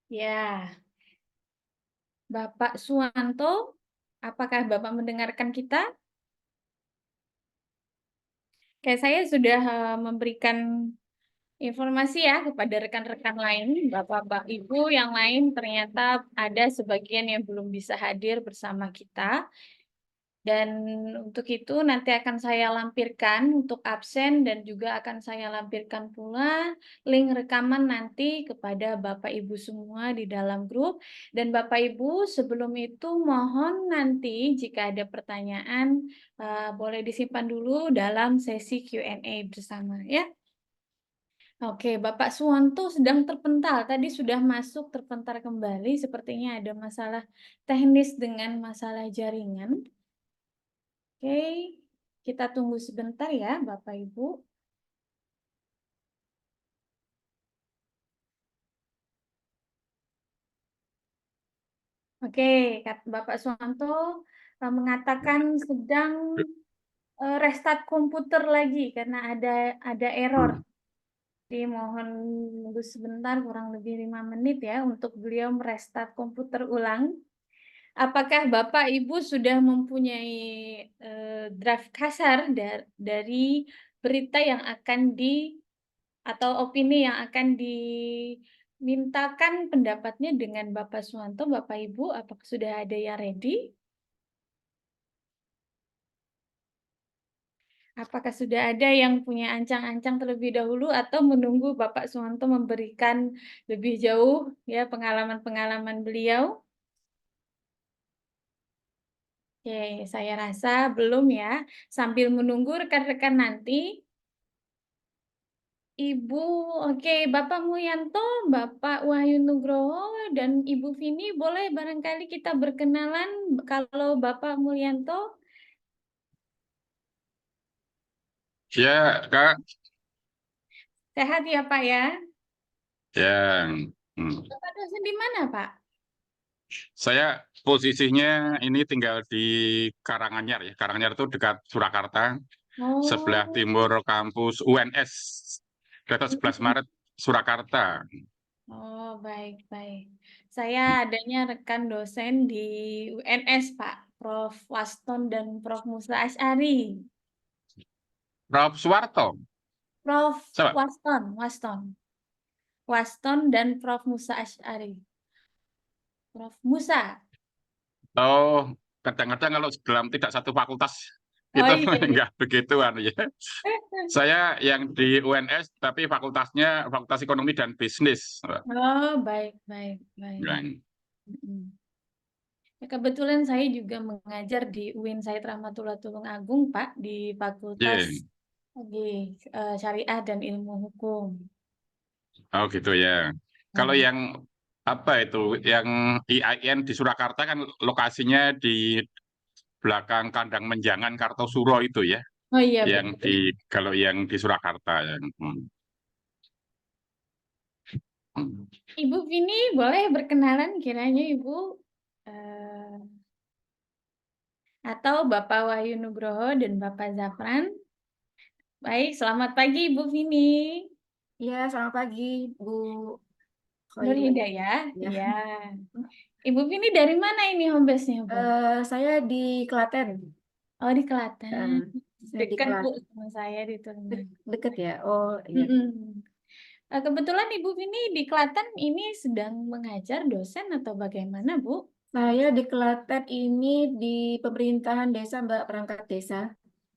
Ya, Bapak Suwanto, apakah Bapak mendengarkan kita? Oke, saya sudah memberikan informasi ya kepada rekan-rekan lain, Bapak-Bapak Ibu yang lain ternyata ada sebagian yang belum bisa hadir bersama kita. Dan untuk itu nanti akan saya lampirkan untuk absen dan juga akan saya lampirkan pula link rekaman nanti kepada Bapak Ibu semua di dalam grup. Dan Bapak Ibu sebelum itu mohon nanti jika ada pertanyaan boleh disimpan dulu dalam sesi Q&A bersama ya. Oke, Bapak Suwanto sedang terpental. Tadi sudah masuk terpental kembali. Sepertinya ada masalah teknis dengan masalah jaringan. Oke, kita tunggu sebentar ya, Bapak Ibu. Oke, Bapak Suwanto mengatakan sedang restart komputer lagi karena ada error. Jadi mohon tunggu sebentar, kurang lebih 5 menit ya, untuk beliau merestart komputer ulang. Apakah Bapak Ibu sudah mempunyai draft kasar dari berita yang akan atau opini yang akan dimintakan pendapatnya dengan Bapak Suwanto, Bapak Ibu, apakah sudah ada yang ready? Apakah sudah ada yang punya ancang-ancang terlebih dahulu atau menunggu Bapak Suwanto memberikan lebih jauh ya pengalaman-pengalaman beliau? Oke, saya rasa belum ya. Sambil menunggu rekan-rekan nanti, Ibu, oke, Bapak Muyanto, Bapak Wahyu Nugroho, dan Ibu Vini, boleh barangkali kita berkenalan kalau Bapak Mulyanto. Ya, Kak. Sehat ya Pak ya? Ya, Bapak dosen di mana Pak? saya posisinya ini tinggal di Karanganyar ya. Karanganyar itu dekat Surakarta, sebelah Oh, timur kampus UNS, data 11 Maret Surakarta. oh baik-baik. Saya adanya rekan dosen di UNS Pak, Prof. Waston dan Prof. Musa Asy'ari. Prof. Suwarto, Prof. siapa? Waston dan Prof. Musa Asy'ari. Prof. Musa. Oh, kadang-kadang kalau dalam tidak satu fakultas Oh itu iya, iya. enggak begituan ya. Saya yang di UNS tapi fakultasnya Fakultas Ekonomi dan Bisnis. Oh, baik, baik, baik. Nah, Mm. Ya, kebetulan saya juga mengajar di UIN Said Rahmatullah Tulungagung, Pak, di Fakultas yeah. di Syariah dan Ilmu Hukum. Oh gitu ya. Kalau Hmm. yang apa itu, yang IAIN di Surakarta kan lokasinya di belakang kandang Menjangan Kartosuro itu ya. Oh iya, Yang betul. di kalau yang di Surakarta yang. Ibu Vini, boleh berkenalan kiranya Ibu? Eh, atau Bapak Wahyu Nugroho dan Bapak Zafran. Baik, selamat pagi Ibu Vini. Iya, selamat pagi, Bu Nur Khairil. Hidayah, Ya. ya. Ibu Vini dari mana ini home base-nya, Bu? Saya di Klaten. Oh, di Klaten. Eh, saya di Dekat, Bu, Klaten. sama saya di Tulungagung. Deket ya? Oh, iya. Mm-mm. Kebetulan Ibu Vini di Klaten ini sedang mengajar dosen atau bagaimana, Bu? Saya di Klaten ini di pemerintahan desa, Mbak, perangkat desa.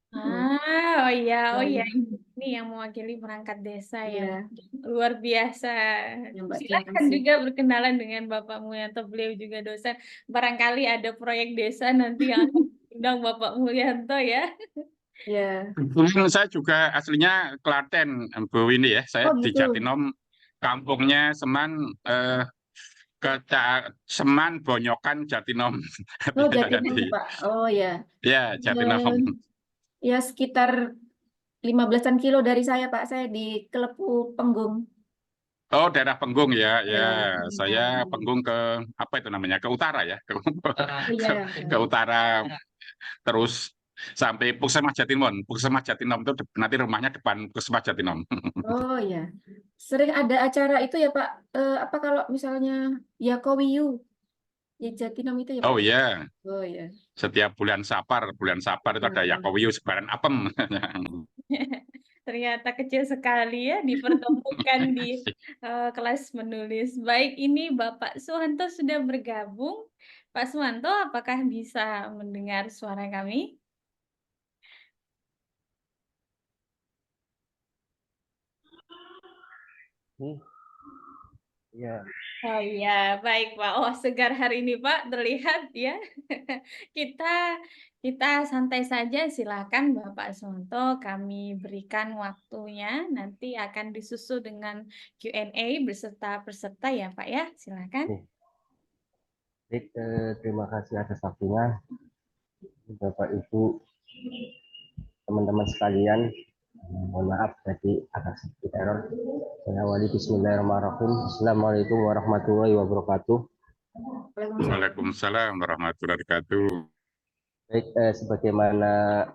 Hmm. Oh iya, oh Oh, iya. iya. Ini yang mewakili perangkat desa yang Iya, luar biasa. ya, Mbak, terima Silakan kasih. juga berkenalan dengan Bapak Mulyanto, beliau juga dosen. Barangkali ada proyek desa nanti yang akan undang Bapak Mulyanto ya. Ya. Kebetulan saya juga aslinya Klaten, Bu Windy ya. Saya Oh, di gitu. Jatinom, kampungnya Seman, Seman Bonyokan Jatinom. Oh, Ya, Jatimur, Pak. Oh, ya. ya Eh, Jatinom. ya, sekitar 15-an kilo dari saya, Pak. Saya di Kelepu Penggung. Oh, daerah Penggung ya, ya. Ya, Saya pemerintahan. Penggung ke apa itu namanya? Ke utara ya, ke, Oh, iya. ke utara terus sampai Puskesmas Jatinom. Puskesmas Jatinom itu nanti rumahnya depan Puskesmas Jatinom. Oh ya, sering ada acara itu ya Pak. Apa kalau misalnya Yakowiyu, ya Jatinam itu ya Pak? Oh ya, Oh ya. setiap bulan Sapar itu ada Hmm. Yakowiu sebaran apem. Ternyata kecil sekali ya dipertemukan di kelas menulis. Baik, ini Bapak Suwanto sudah bergabung. Pak Suwanto, apakah bisa mendengar suara kami? Ya, Oh iya, baik Pak. Oh, segar hari ini Pak, terlihat ya. Kita kita santai saja, silakan Bapak Suwanto, kami berikan waktunya. Nanti akan disusul dengan Q&A beserta peserta ya Pak ya. Silakan. baik, terima kasih atas waktunya, Bapak Ibu, teman-teman sekalian. Mohon maaf tadi agak sedikit error. Saya awali Bismillahirrahmanirrahim. Assalamualaikum warahmatullahi wabarakatuh. Waalaikumsalam warahmatullahi wabarakatuh. Baik, sebagaimana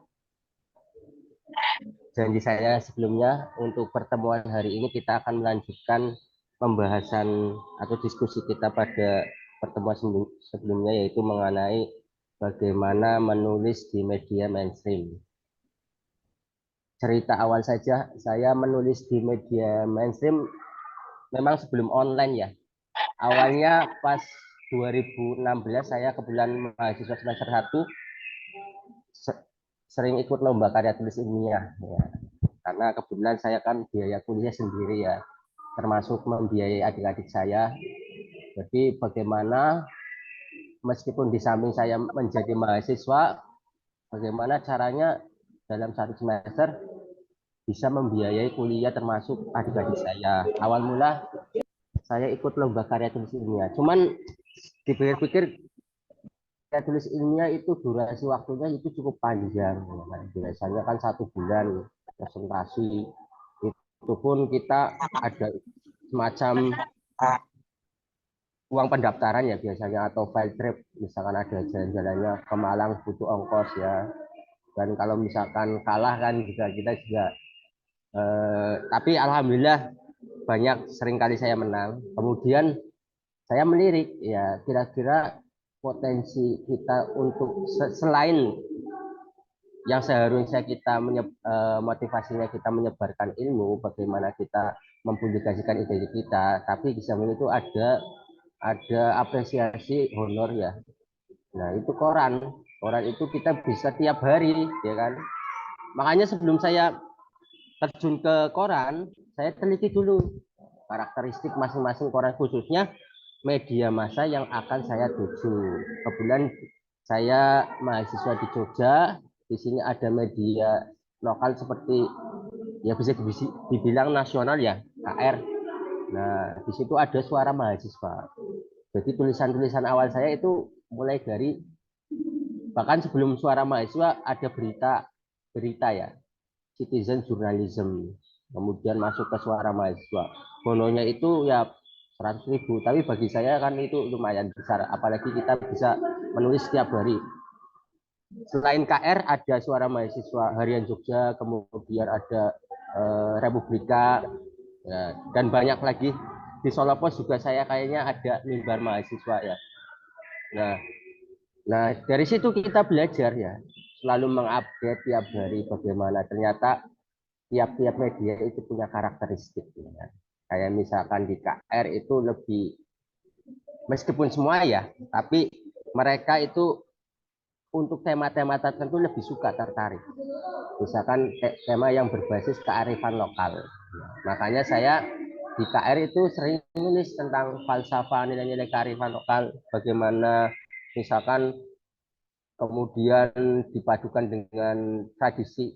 janji saya sebelumnya, untuk pertemuan hari ini kita akan melanjutkan pembahasan atau diskusi kita pada pertemuan sebelumnya, yaitu mengenai bagaimana menulis di media mainstream. Cerita awal saja, saya menulis di media mainstream memang sebelum online ya. Awalnya pas 2016 saya kebetulan mahasiswa semester 1 sering ikut lomba karya tulis ilmiah ya. Karena kebetulan saya kan biaya kuliah sendiri ya, termasuk membiayai adik-adik saya. Jadi bagaimana meskipun di samping saya menjadi mahasiswa, bagaimana caranya dalam satu semester bisa membiayai kuliah termasuk adik-adik saya. Awal mula saya ikut lomba karya tulis ilmiah. Cuman dipikir-pikir karya tulis ilmiah itu durasi waktunya itu cukup panjang. Biasanya kan 1 bulan presentasi. Itu pun kita ada semacam uang pendaftaran ya biasanya, atau field trip, misalkan ada jalan-jalannya ke Malang butuh ongkos ya. Dan kalau misalkan kalah kan juga kita juga tapi alhamdulillah banyak seringkali saya menang. Kemudian saya melirik ya, kira-kira potensi kita untuk selain yang seharusnya kita motivasinya kita menyebarkan ilmu, bagaimana kita mempublikasikan ide kita, tapi di samping itu ada apresiasi honor ya. Nah itu koran itu kita bisa tiap hari ya kan. Makanya sebelum saya terjun ke koran, saya teliti dulu karakteristik masing-masing koran, khususnya media massa yang akan saya tuju. Kebetulan saya mahasiswa di Jogja, di sini ada media lokal seperti ya bisa dibilang nasional ya, KR. Nah, di situ ada Suara Mahasiswa. Jadi tulisan-tulisan awal saya itu mulai dari, bahkan sebelum Suara Mahasiswa ada berita ya, citizen journalism, kemudian masuk ke Suara Mahasiswa. Bononya itu ya 100.000, tapi bagi saya kan itu lumayan besar, apalagi kita bisa menulis setiap hari. Selain KR ada Suara Mahasiswa Harian Jogja, kemudian ada Republika ya, dan banyak lagi. Di Solo Pos juga saya kayaknya ada Mimbar Mahasiswa ya. Nah dari situ kita belajar ya, selalu mengupdate tiap hari bagaimana ternyata tiap-tiap media itu punya karakteristik ya. Kayak misalkan di KR itu lebih, meskipun semua ya, tapi mereka itu untuk tema-tema tertentu lebih suka tertarik. Misalkan tema yang berbasis kearifan lokal. Makanya saya di KR itu sering nulis tentang falsafah, nilai-nilai kearifan lokal, bagaimana misalkan kemudian dipadukan dengan tradisi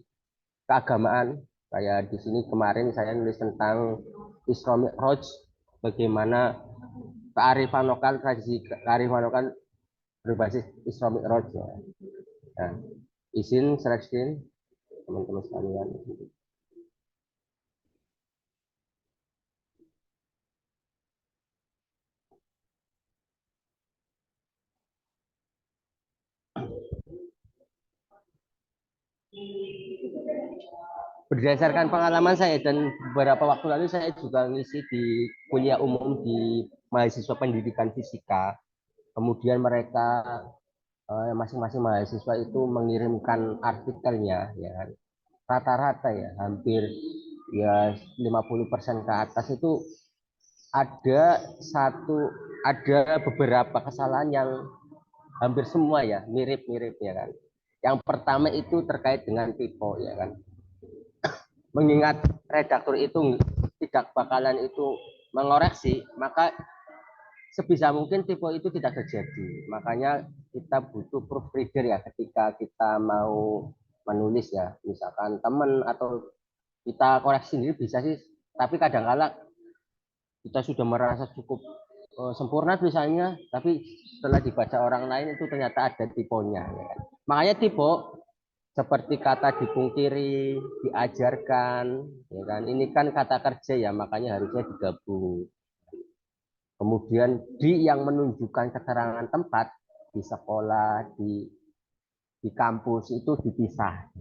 keagamaan. Kayak di sini kemarin saya nulis tentang Isra Mi'raj, bagaimana kearifan lokal, tradisi kearifan lokal berbasis Isra Mi'raj ya. Nah, izin seleksi teman-teman sekalian. Berdasarkan pengalaman saya dan beberapa waktu lalu saya juga ngisi di kuliah umum di mahasiswa pendidikan fisika. Kemudian mereka masing-masing mahasiswa itu mengirimkan artikelnya, ya kan. Rata-rata ya hampir ya 50% ke atas itu ada beberapa kesalahan yang hampir semua ya mirip-mirip ya kan. Yang pertama itu terkait dengan tipe ya kan. Mengingat redaktur itu tidak bakalan itu mengoreksi, maka sebisa mungkin tipe itu tidak terjadi. Makanya kita butuh proofreader ya ketika kita mau menulis ya. Misalkan teman atau kita koreksi sendiri bisa sih, tapi kadang-kala kita sudah merasa cukup sempurna tulisannya, tapi setelah dibaca orang lain itu ternyata ada tipenya. Ya kan? Makanya tipe seperti kata dipungkiri, diajarkan, ya kan? Ini kan kata kerja ya, makanya harusnya digabung. Kemudian di yang menunjukkan keterangan tempat di sekolah, di kampus itu dipisah.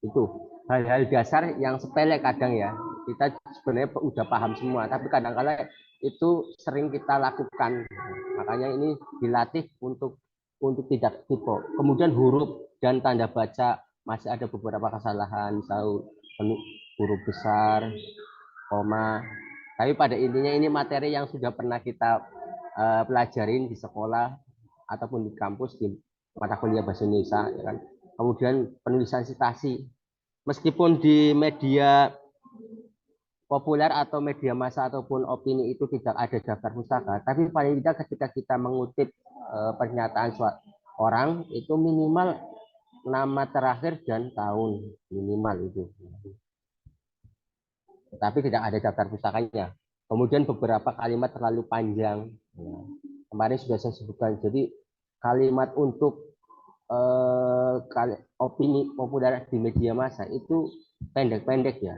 Itu hal-hal dasar yang sepele kadang ya. Kita sebenarnya udah paham semua, tapi kadang-kala itu sering kita lakukan. Makanya ini dilatih untuk tidak tipe. Kemudian huruf dan tanda baca masih ada beberapa kesalahan, misal huruf besar, koma. Tapi pada intinya ini materi yang sudah pernah kita pelajarin di sekolah ataupun di kampus di mata kuliah bahasa Indonesia, ya kan. Kemudian penulisan citasi, meskipun di media populer atau media massa ataupun opini itu tidak ada daftar pustaka, tapi paling tidak ketika kita mengutip pernyataan orang itu minimal nama terakhir dan tahun minimal itu. Tapi tidak ada daftar pustakanya. Kemudian beberapa kalimat terlalu panjang. Ya. Kemarin sudah saya sebutkan. Jadi kalimat untuk opini populer di media massa itu pendek-pendek ya.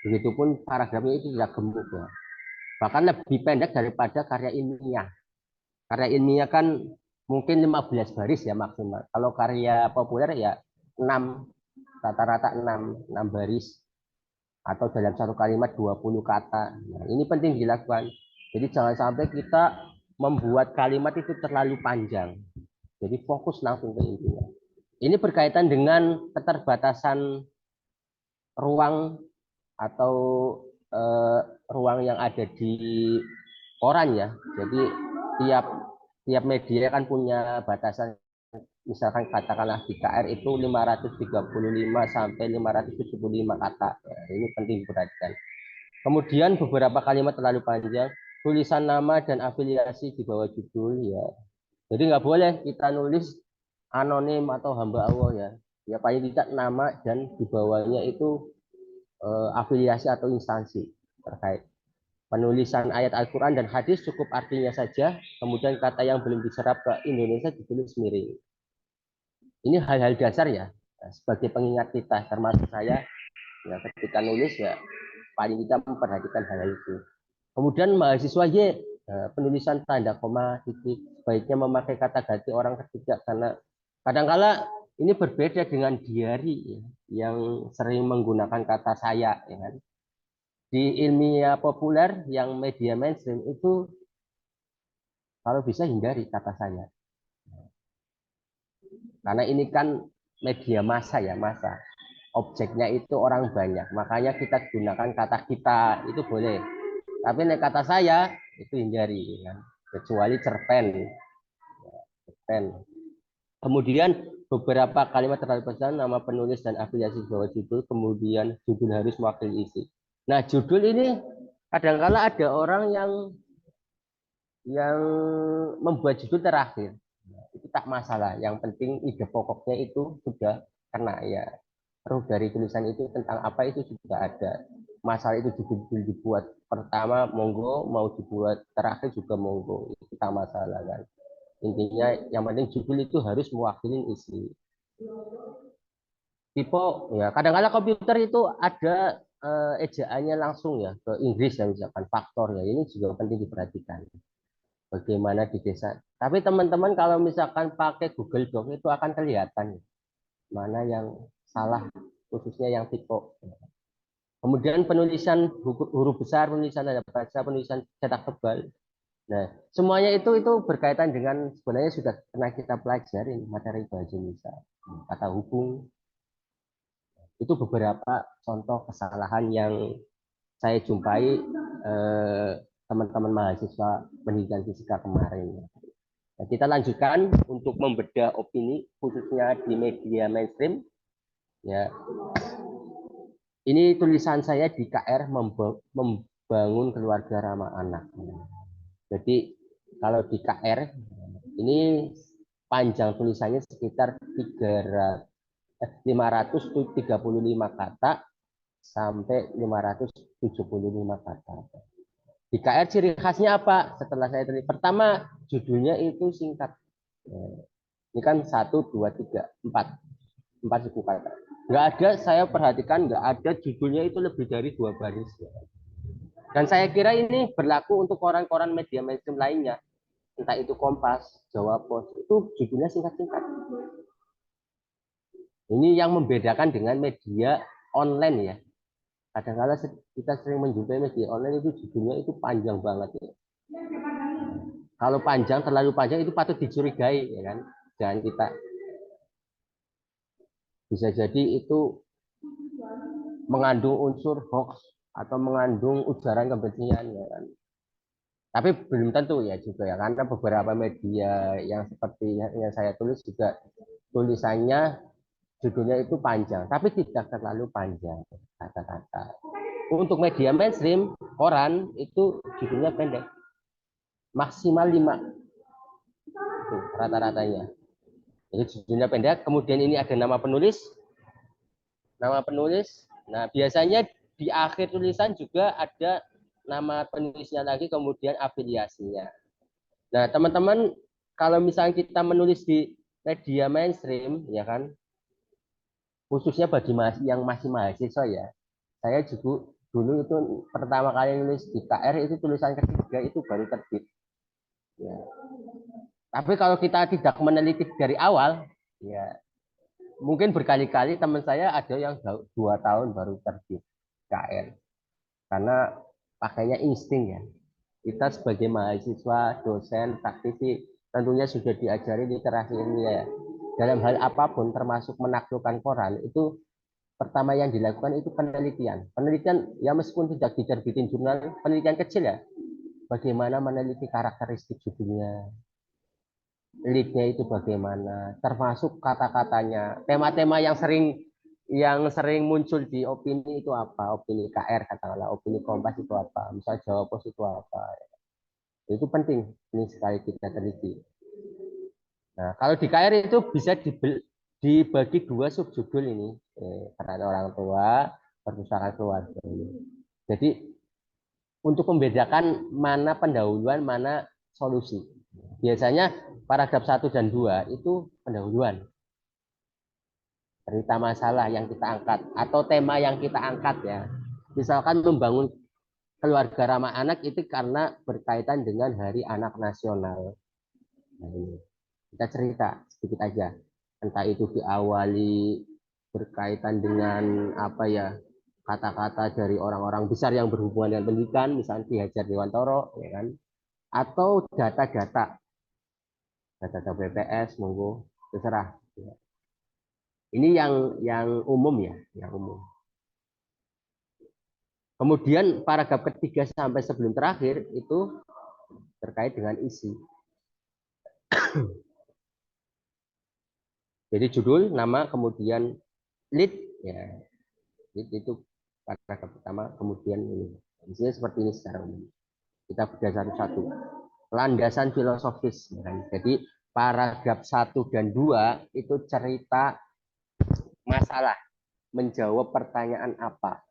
Begitupun paragrafnya itu tidak gemuk ya. Bahkan lebih pendek daripada karya ilmiah. Karya ilmiah kan mungkin 15 baris ya maksimal. Kalau karya populer ya 6, rata-rata 6 baris. Atau dalam satu kalimat 20 kata. Nah, ini penting dilakukan. Jadi jangan sampai kita membuat kalimat itu terlalu panjang. Jadi fokus langsung ke intinya. Ini berkaitan dengan keterbatasan ruang atau ruang yang ada di koran ya. Jadi tiap media kan punya batasan. Misalkan katakanlah di KR itu 535 sampai 575 kata. Ya, ini penting diperhatikan. Kemudian beberapa kalimat terlalu panjang, tulisan nama dan afiliasi di bawah judul ya. Jadi nggak boleh kita nulis anonim atau hamba Allah ya. Ya paling tidak nama dan di bawahnya itu afiliasi atau instansi terkait. Penulisan ayat Al-Quran dan hadis cukup artinya saja, kemudian kata yang belum diserap ke Indonesia ditulis miring. Ini hal-hal dasar ya, sebagai pengingat kita, termasuk saya, ya ketika nulis ya paling kita memperhatikan hal itu. Kemudian mahasiswa Y, penulisan tanda koma, titik, sebaiknya memakai kata ganti orang ketiga karena kadang-kala ini berbeda dengan diary ya, yang sering menggunakan kata saya. Ya kan? Di ilmiah populer yang media mainstream itu kalau bisa hindari kata saya. Karena ini kan media massa ya, massa. Objeknya itu orang banyak. Makanya kita gunakan kata kita itu boleh. Tapi kata saya itu hindari kan. Kecuali cerpen. Cerpen. Kemudian beberapa kalimat terlalu panjang, nama penulis dan afiliasi bawah judul, kemudian judul harus mewakili isi. Nah, judul ini kadang-kala ada orang yang membuat judul terakhir. Itu tak masalah. Yang penting ide pokoknya itu sudah kena ya. Terus dari tulisan itu tentang apa itu juga ada. Masalah itu judul dibuat pertama monggo, mau dibuat terakhir juga monggo. Itu tak masalah kan. Intinya yang penting judul itu harus mewakili isi. Tipe ya kadang-kadang komputer itu ada ejaannya langsung ya ke Inggris ya misalkan faktor ya. Ini juga penting diperhatikan. Bagaimana di desa. Tapi teman-teman kalau misalkan pakai Google Docs itu akan kelihatan mana yang salah, khususnya yang typo. Kemudian penulisan huruf besar, penulisan tanda baca, penulisan cetak tebal. Nah, semuanya itu berkaitan dengan sebenarnya sudah pernah kita pelajari materi bahasa Indonesia. Kata hubung, itu beberapa contoh kesalahan yang saya jumpai teman-teman mahasiswa pendidikan fisika kemarin. Nah, kita lanjutkan untuk membedah opini khususnya di media mainstream. Ya, ini tulisan saya di KR membangun keluarga ramah anak. Jadi kalau di KR ini panjang tulisannya sekitar 535 kata sampai 575 kata. Di KR ciri khasnya apa? Setelah saya tulis, pertama judulnya itu singkat. Ini kan 1, 2, 3, 4 suku kata. Nggak ada, saya perhatikan nggak ada judulnya itu lebih dari 2 baris. Dan saya kira ini berlaku untuk koran-koran media mainstream lainnya. Entah itu Kompas, Jawa Pos, itu judulnya singkat-singkat. Ini yang membedakan dengan media online ya. Kadang-kadang kita sering menjumpai media online itu judulnya itu panjang banget ya. Kalau panjang, terlalu panjang itu patut dicurigai ya kan. Jangan kita bisa jadi itu mengandung unsur hoax atau mengandung ujaran kebencian ya kan. Tapi belum tentu ya juga ya, karena beberapa media yang seperti yang saya tulis juga tulisannya judulnya itu panjang, tapi tidak terlalu panjang kata-kata. Untuk media mainstream, koran itu judulnya pendek, maksimal 5 itu rata-ratanya. Jadi judulnya pendek, kemudian ini ada nama penulis. Nama penulis, nah biasanya di akhir tulisan juga ada nama penulisnya lagi, kemudian afiliasinya. Nah, teman-teman, kalau misalnya kita menulis di media mainstream, ya kan, khususnya bagi yang masih mahasiswa ya, saya juga dulu itu pertama kali nulis di KR itu tulisan ketiga itu baru terbit. Ya. Tapi kalau kita tidak meneliti dari awal, ya mungkin berkali-kali teman saya ada yang 2 tahun baru terbit KR. Karena pakainya insting ya. Kita sebagai mahasiswa, dosen, praktisi tentunya sudah diajari literasi ilmiah. Dalam hal apapun termasuk menaklukkan koran itu pertama yang dilakukan itu penelitian. Penelitian ya meskipun tidak diterbitin jurnal, penelitian kecil ya. Bagaimana meneliti karakteristik judulnya, leadnya itu bagaimana, termasuk kata-katanya, tema-tema yang sering muncul di opini itu apa, opini KR katakanlah, opini Kompas itu apa, misalnya Jawa Pos itu apa. Itu penting, ini sekali kita teliti. Nah, kalau di KR itu bisa dibagi 2 subjudul ini, peran orang tua, perpustakaan keluarga ini. Jadi untuk membedakan mana pendahuluan, mana solusi. Biasanya paragraf 1 dan 2 itu pendahuluan. Cerita masalah yang kita angkat atau tema yang kita angkat ya. Misalkan membangun keluarga ramah anak itu karena berkaitan dengan Hari Anak Nasional. Nah, ini. Kita cerita sedikit aja. Entah itu diawali berkaitan dengan apa ya, kata-kata dari orang-orang besar yang berhubungan dengan pendidikan, misalnya Ki Hajar Dewantoro, ya kan? Atau data-data BPS, monggo terserah. Ini yang umum ya, yang umum. Kemudian paragraf ketiga sampai sebelum terakhir itu terkait dengan isi. Jadi judul, nama, kemudian lead, ya. Lead itu paragraf pertama, kemudian ini. Isinya seperti ini secara umum. Kita bedah satu-satu. Landasan filosofis. Ya. Jadi paragraf 1 dan 2 itu cerita masalah, menjawab pertanyaan apa.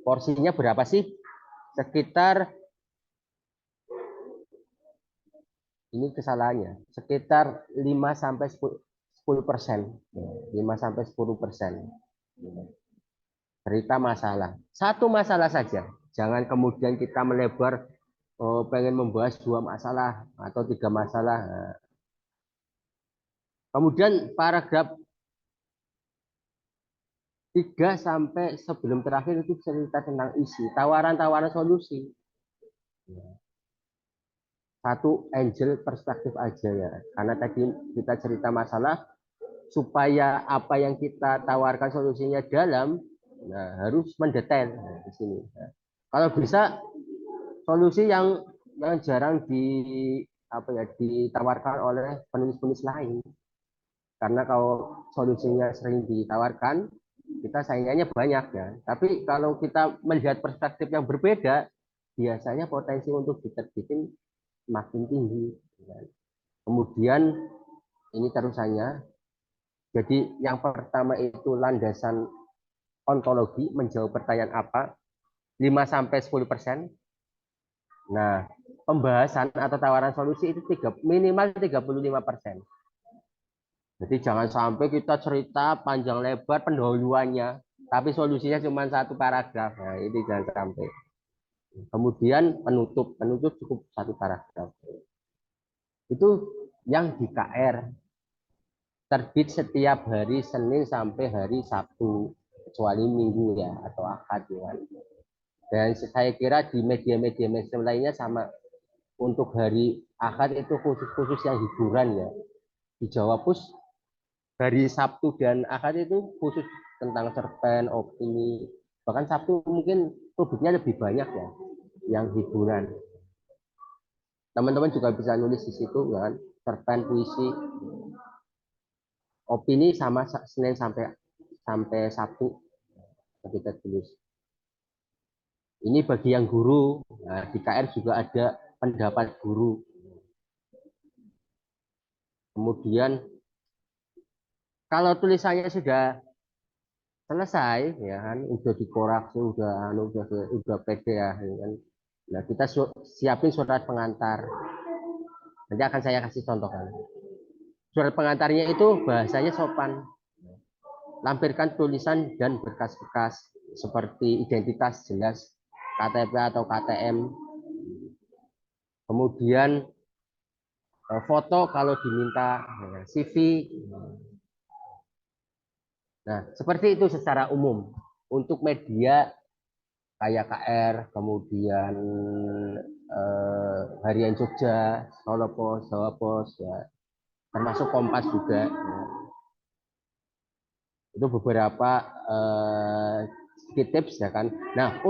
Porsinya berapa sih? Sekitar, ini kesalahannya, sekitar 5-10%. 5-10%. Cerita masalah. Satu masalah saja. Jangan kemudian kita melebar, pengen membahas 2 masalah atau 3 masalah. Nah. Kemudian paragraf 3 sampai sebelum terakhir itu cerita tentang isi, tawaran-tawaran solusi. Satu angel perspektif aja ya. Karena tadi kita cerita masalah supaya apa yang kita tawarkan solusinya dalam, nah harus mendetail di sini. Nah, kalau bisa solusi yang jarang ditawarkan oleh penulis-penulis lain. Karena kalau solusinya sering ditawarkan, kita saingannya banyak ya. Tapi kalau kita melihat perspektif yang berbeda, biasanya potensi untuk diterbitin makin tinggi. Kemudian ini terusannya. Jadi yang pertama itu landasan ontologi, menjawab pertanyaan apa, 5-10%. Nah, pembahasan atau tawaran solusi itu minimal 35%. Jadi jangan sampai kita cerita panjang lebar pendahuluannya, tapi solusinya cuma 1 paragraf. Nah, ini jangan sampai. Kemudian penutup cukup 1 paragraf. Itu yang di KR. Terbit setiap hari Senin sampai hari Sabtu, kecuali Minggu ya, atau Ahad ya. Dan saya kira di media-media mainstream lainnya sama. Untuk hari Ahad itu khusus yang hiburan ya. Di Jawa Pus hari Sabtu dan Ahad itu khusus tentang cerpen, opini. Bahkan Sabtu mungkin topiknya lebih banyak ya, yang hiburan. Teman-teman juga bisa nulis di situ kan, cerpen, puisi, opini sama Senin sampai Sabtu kita tulis. Ini bagi yang guru. Nah, di KR juga ada pendapat guru. Kemudian kalau tulisannya sudah selesai ya kan, udah dikoreksi, udah pede ya kan. Nah, kita siapin surat pengantar. Nanti akan saya kasih contoh kan. Surat pengantarnya itu bahasanya sopan. Lampirkan tulisan dan berkas-berkas seperti identitas jelas, KTP atau KTM. Kemudian foto kalau diminta, CV. Nah, seperti itu secara umum. Untuk media kayak KR, kemudian Harian Jogja, Solo Pos, Jawa Pos, ya, termasuk Kompas juga. Ya. Itu beberapa tips ya kan. Nah,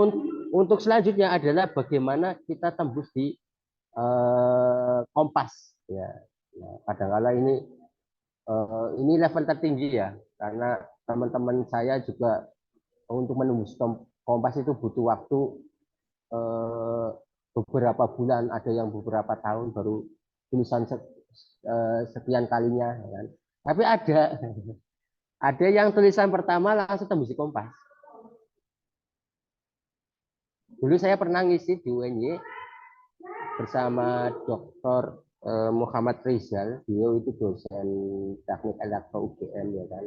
untuk selanjutnya adalah bagaimana kita tembus di Kompas. Ya, nah, kadang-kala ini level tertinggi ya, karena teman-teman saya juga untuk menembus Kompas itu butuh waktu beberapa bulan, ada yang beberapa tahun baru tulisan sekian kalinya, ya kan? Tapi ada yang tulisan pertama langsung tembus di Kompas. Dulu saya pernah ngisi di UNY bersama Dr. Muhammad Rizal, beliau itu dosen teknik elektro UGM ya kan,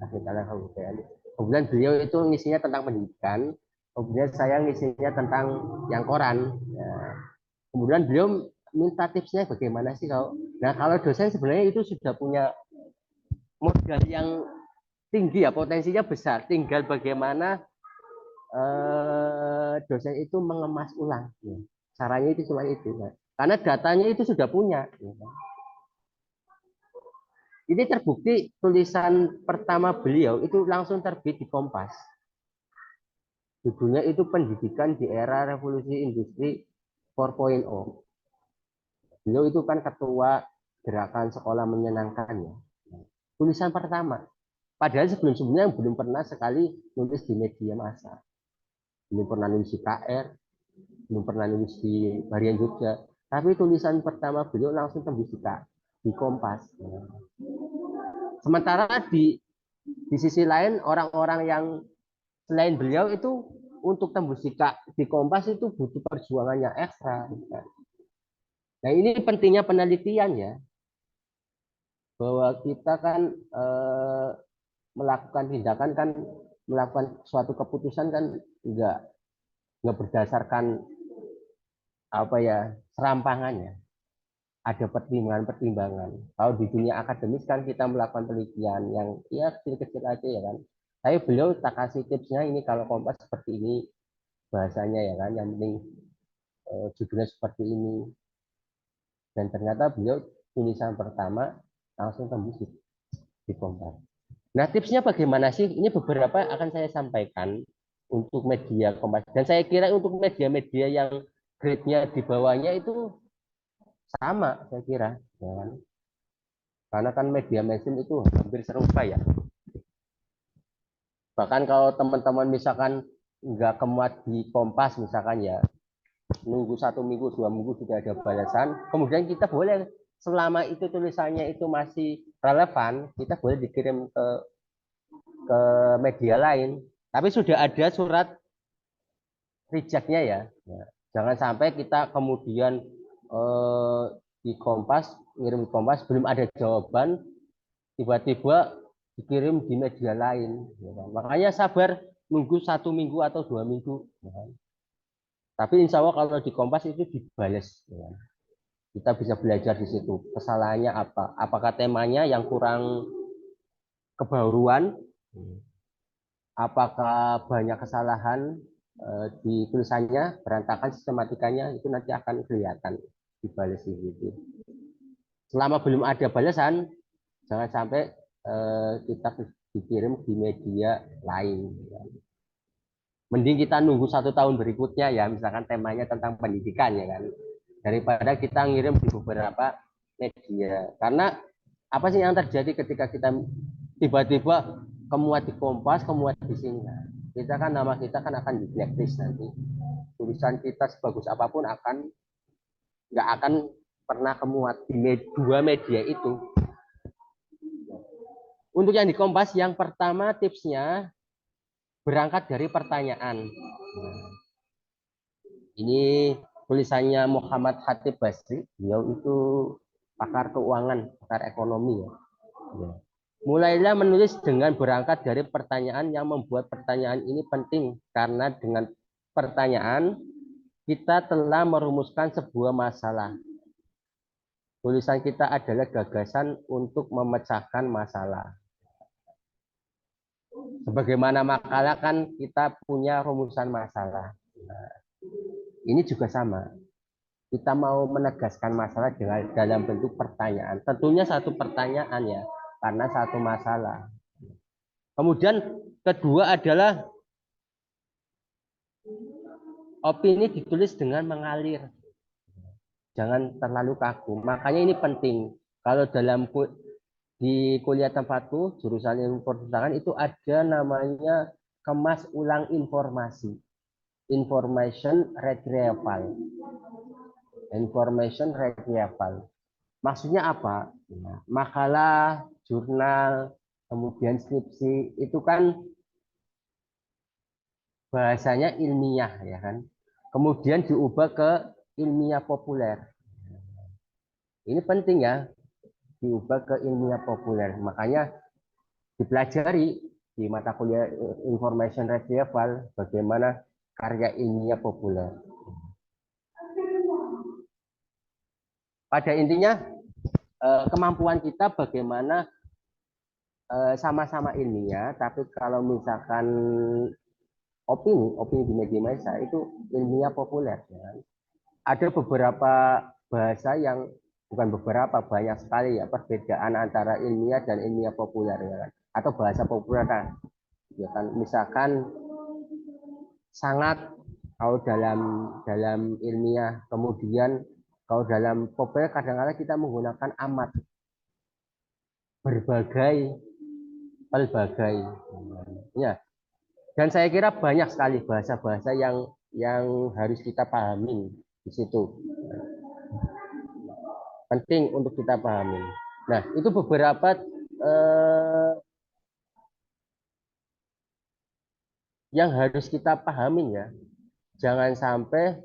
teknik elektro UGM. Kemudian beliau itu ngisinya tentang pendidikan, kemudian saya ngisinya tentang yang koran. Ya. Kemudian beliau minta tipsnya bagaimana sih kalau, nah kalau dosen sebenarnya itu sudah punya modal yang tinggi ya, potensinya besar, tinggal bagaimana dosen itu mengemas ulang. Ya. Caranya itu cuma itu. Ya. Karena datanya itu sudah punya. Ya. Ini terbukti tulisan pertama beliau itu langsung terbit di Kompas. Judulnya itu Pendidikan di Era Revolusi Industri 4.0. Beliau itu kan ketua gerakan sekolah menyenangkan ya. Tulisan pertama. Padahal sebelum-sebelumnya belum pernah sekali nulis di media massa. Belum pernah nulis di KR, belum pernah nulis di Harian Jogja. Tapi tulisan pertama beliau langsung tembus di Kompas. Sementara di sisi lain orang-orang yang selain beliau itu untuk tembus di Kompas itu butuh perjuangannya ekstra. Nah ini pentingnya penelitian ya, bahwa kita kan melakukan tindakan kan, melakukan suatu keputusan kan enggak berdasarkan apa ya serampangannya, ada pertimbangan-pertimbangan. Kalau di dunia akademis kan kita melakukan penelitian yang ya kecil-kecil aja ya kan, Tapi beliau tak kasih tipsnya, ini kalau Kompas seperti ini bahasanya ya kan, yang penting judulnya seperti ini. Dan ternyata beliau tulisan pertama langsung tembus di Kompas. Nah, tipsnya bagaimana sih? Ini beberapa akan saya sampaikan untuk media Kompas. Dan saya kira untuk media-media yang grade-nya di bawahnya itu sama, saya kira. Ya kan? Karena kan media mainstream itu hampir serupa ya. Bahkan kalau teman-teman misalkan nggak kemuat di Kompas misalkan ya, nunggu 1 minggu, 2 minggu sudah ada balasan. Kemudian kita boleh, selama itu tulisannya itu masih relevan, kita boleh dikirim ke media lain. Tapi sudah ada surat rejectnya ya. Ya. Jangan sampai kita kemudian di Kompas, ngirim di Kompas, belum ada jawaban, tiba-tiba dikirim di media lain. Ya kan? Makanya sabar, nunggu 1 minggu atau 2 minggu. Ya kan? Tapi insya Allah kalau di Kompas itu dibales. Ya kan? Kita bisa belajar di situ. Kesalahannya apa? Apakah temanya yang kurang kebaruan? Apakah banyak kesalahan di tulisannya, berantakan sistematikanya, itu nanti akan kelihatan dibales di situ. Selama belum ada balasan, jangan sampai kita dikirim di media lain. Mending kita nunggu 1 tahun berikutnya ya, misalkan temanya tentang pendidikan ya kan, daripada kita ngirim di beberapa media. Karena apa sih yang terjadi ketika kita tiba-tiba kemuat di Kompas, kemuat di sini? Kita kan, nama kita kan akan di blacklist nanti. Tulisan kita sebagus apapun nggak akan pernah kemuat di dua media itu. Untuk yang di Kompas, yang pertama tipsnya berangkat dari pertanyaan. Ini tulisannya Muhammad Khatib Basri. Beliau itu pakar keuangan, pakar ekonomi ya. Mulailah menulis dengan berangkat dari pertanyaan. Yang membuat pertanyaan ini penting karena dengan pertanyaan kita telah merumuskan sebuah masalah. Tulisan kita adalah gagasan untuk memecahkan masalah. Sebagaimana makalah kan kita punya rumusan masalah. Nah, ini juga sama. Kita mau menegaskan masalah dalam bentuk pertanyaan. Tentunya satu pertanyaan ya, karena satu masalah. Kemudian kedua adalah opini ditulis dengan mengalir. Jangan terlalu kaku. Makanya ini penting. Kalau di kuliah tempatku, jurusan ilmu perpustakaan itu ada namanya kemas ulang informasi. Information retrieval. Information retrieval. Maksudnya apa? Nah, makalah, jurnal, kemudian skripsi itu kan bahasanya ilmiah ya kan. Kemudian diubah ke ilmiah populer. Ini penting ya, diubah ke ilmiah populer. Makanya dipelajari di mata kuliah information retrieval bagaimana karya ilmiah populer. Pada intinya kemampuan kita bagaimana sama-sama ilmiah, tapi kalau misalkan opini di media massa itu ilmiah populer. Ya. Ada beberapa bahasa yang, bukan beberapa, banyak sekali ya perbedaan antara ilmiah dan ilmiah populer ya kan? Atau bahasa populer kan. Ya kan, misalkan sangat kalau dalam ilmiah, kemudian kalau dalam populer kadang-kadang kita menggunakan amat, berbagai, pelbagai. Ya. Dan saya kira banyak sekali bahasa-bahasa yang harus kita pahami di situ. Penting untuk kita pahami. Nah, itu beberapa yang harus kita pahami ya. Jangan sampai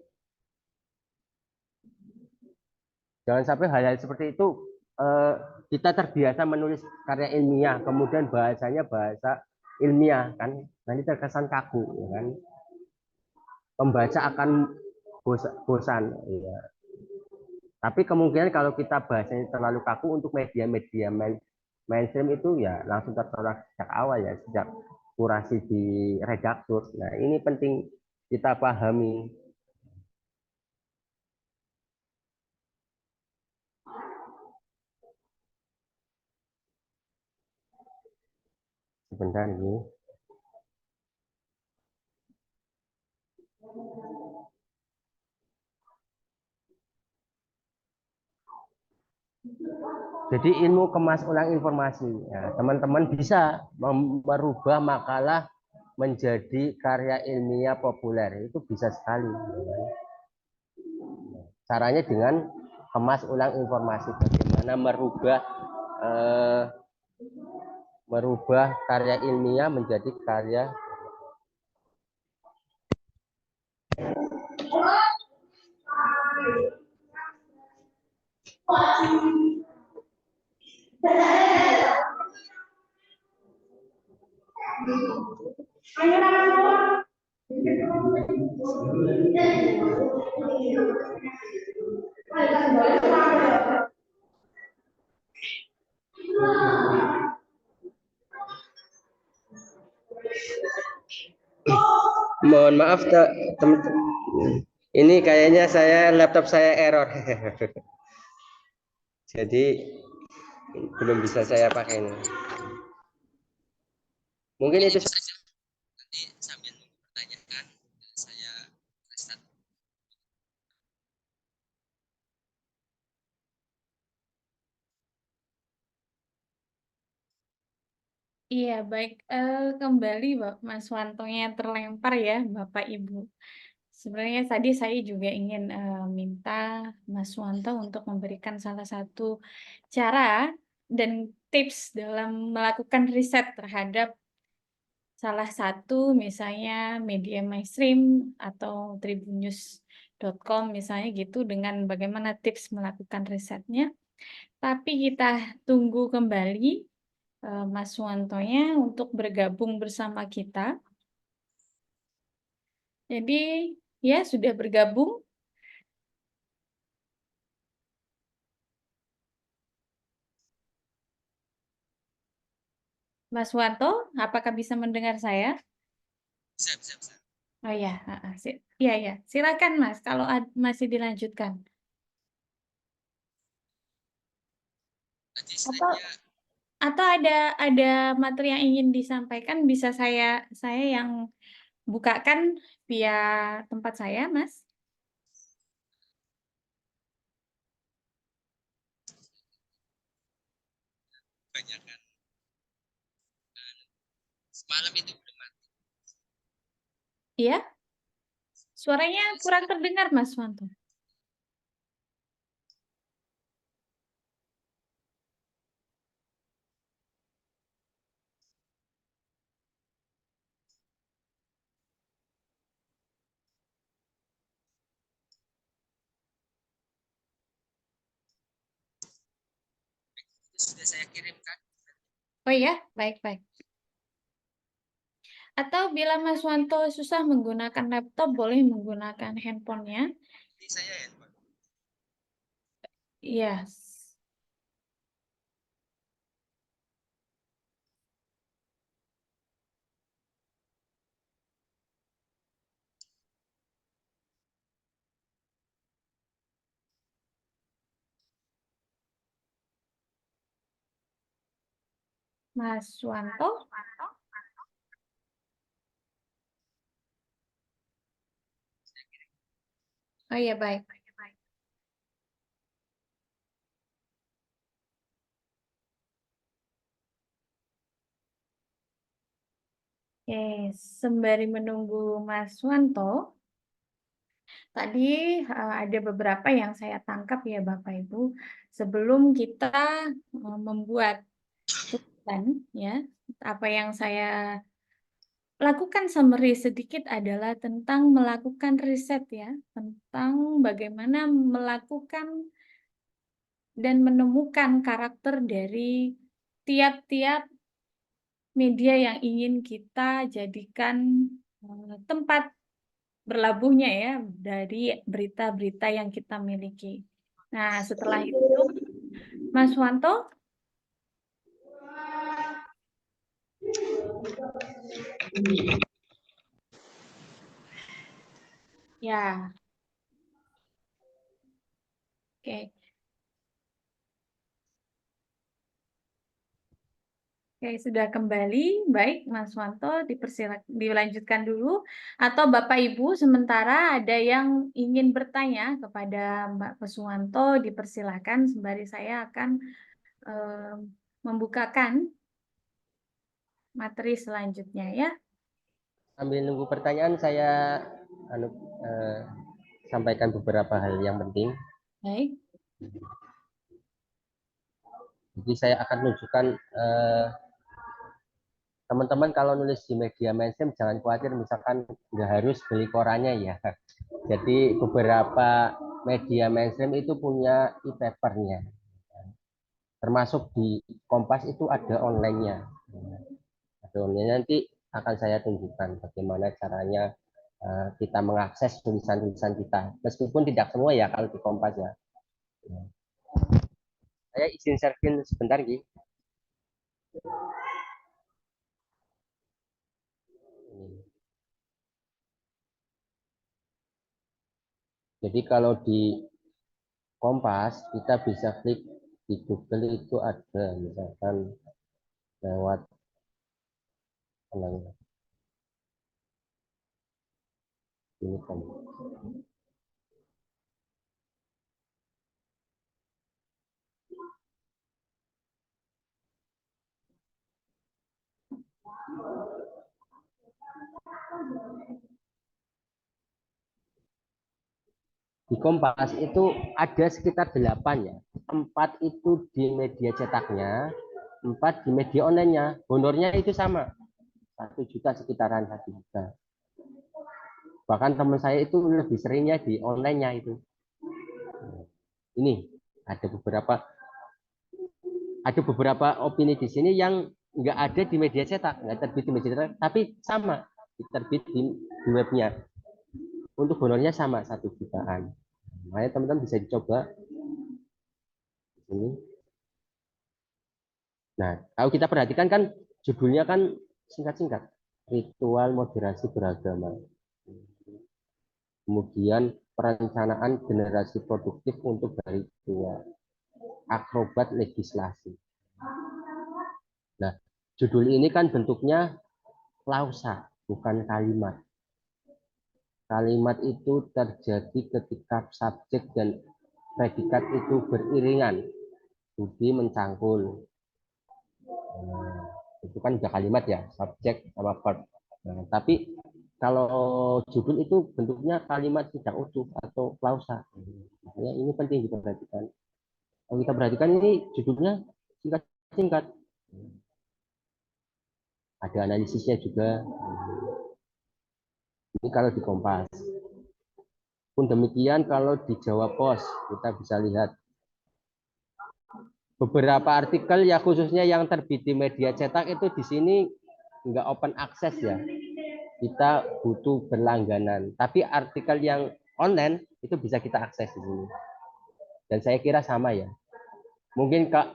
hal-hal seperti itu kita terbiasa menulis karya ilmiah, kemudian bahasanya bahasa ilmiah kan, nanti terkesan kaku ya kan. Pembaca akan bosan ya. Tapi kemungkinan kalau kita bahasanya terlalu kaku untuk media-media mainstream itu ya langsung tertolak sejak awal ya, sejak kurasi di redaktur. Nah, ini penting kita pahami. Sebentar ini. Jadi ilmu kemas ulang informasi. Ya, teman-teman bisa merubah makalah menjadi karya ilmiah populer. Itu bisa sekali. Caranya dengan kemas ulang informasi. Bagaimana merubah karya ilmiah menjadi karya. Mohon maaf teman-teman. Ini kayaknya laptop saya error. Jadi belum bisa saya pakai ini. Mungkin itu saja. Nanti sambil mempertanyakan saya restart. Iya, baik. Kembali Mas Wantonya terlempar ya, Bapak Ibu. Sebenarnya tadi saya juga ingin minta Mas Wanto untuk memberikan salah satu cara dan tips dalam melakukan riset terhadap salah satu misalnya media mainstream atau tribunnews.com misalnya gitu dengan bagaimana tips melakukan risetnya. Tapi kita tunggu kembali Mas Wantonya untuk bergabung bersama kita. Jadi ya sudah bergabung. Mas Wanto, apakah bisa mendengar saya? Bisa. Oh ya, ya, silakan Mas. Kalau masih dilanjutkan. Atau ada materi yang ingin disampaikan, bisa saya yang bukakan via tempat saya, Mas. Kebanyakan semalam itu belum mati. Iya? Suaranya kurang terdengar, Mas Wanto. Sudah saya kirimkan. Oh iya, baik. Atau bila Mas Wanto susah menggunakan laptop, boleh menggunakan handphonenya. Ini saya handphone. Iya. Mas Wanto. Oh iya, baik. Oke, sembari menunggu Mas Wanto, tadi ada beberapa yang saya tangkap ya Bapak Ibu. Sebelum kita membuat tulisan ya, apa yang saya lakukan summary sedikit adalah tentang melakukan riset ya, tentang bagaimana melakukan dan menemukan karakter dari tiap-tiap media yang ingin kita jadikan tempat berlabuhnya ya dari berita-berita yang kita miliki. Nah, setelah itu, Mas Wanto, Ya, oke. Oke, sudah kembali. Baik, Mas Wanto, dilanjutkan dulu. Atau Bapak Ibu, sementara ada yang ingin bertanya kepada Mbak Kuswanto, dipersilakan sembari saya akan membukakan materi selanjutnya ya. Sambil nunggu pertanyaan, saya sampaikan beberapa hal yang penting. Baik. Jadi saya akan menunjukkan teman-teman kalau nulis di media mainstream jangan khawatir, misalkan nggak harus beli korannya ya. Jadi beberapa media mainstream itu punya e-papernya, termasuk di Kompas itu ada online-nya. Ada online, nanti akan saya tunjukkan bagaimana caranya kita mengakses tulisan-tulisan kita, meskipun tidak semua ya kalau di Kompas ya. Saya izin sharing sebentar Gi. Jadi kalau di Kompas kita bisa klik di Google, itu ada misalkan lewat ini kan. Di Kompas itu ada sekitar 8 ya. 4 itu di media cetaknya, 4 di media online-nya. Honornya itu sama. 1 juta, sekitaran 1 juta. Bahkan teman saya itu lebih seringnya di online-nya itu. Ini ada beberapa opini di sini yang nggak ada di media cetak, nggak terbit di media cetak, tapi sama terbit di webnya. Untuk honornya sama 1 jutaan. Makanya teman-teman bisa dicoba di sini. Nah, kalau kita perhatikan kan judulnya kan singkat-singkat, ritual moderasi beragama. Kemudian perencanaan generasi produktif untuk hari tua, akrobat legislasi. Nah, judul ini kan bentuknya klausa, bukan kalimat. Kalimat itu terjadi ketika subjek dan predikat itu beriringan, budi mencangkul. Itu kan udah kalimat ya, subjek sama verb. Nah, tapi kalau judul itu bentuknya kalimat tidak utuh atau klausa. Makanya ini penting diperhatikan. Kalau kita perhatikan ini judulnya singkat-singkat. Ada analisisnya juga. Ini kalau di Kompas. Pun demikian kalau di Jawa Pos, kita bisa lihat beberapa artikel ya, khususnya yang terbit di media cetak itu di sini nggak open access ya. Kita butuh berlangganan. Tapi artikel yang online itu bisa kita akses di sini. Dan saya kira sama ya. Mungkin Kak,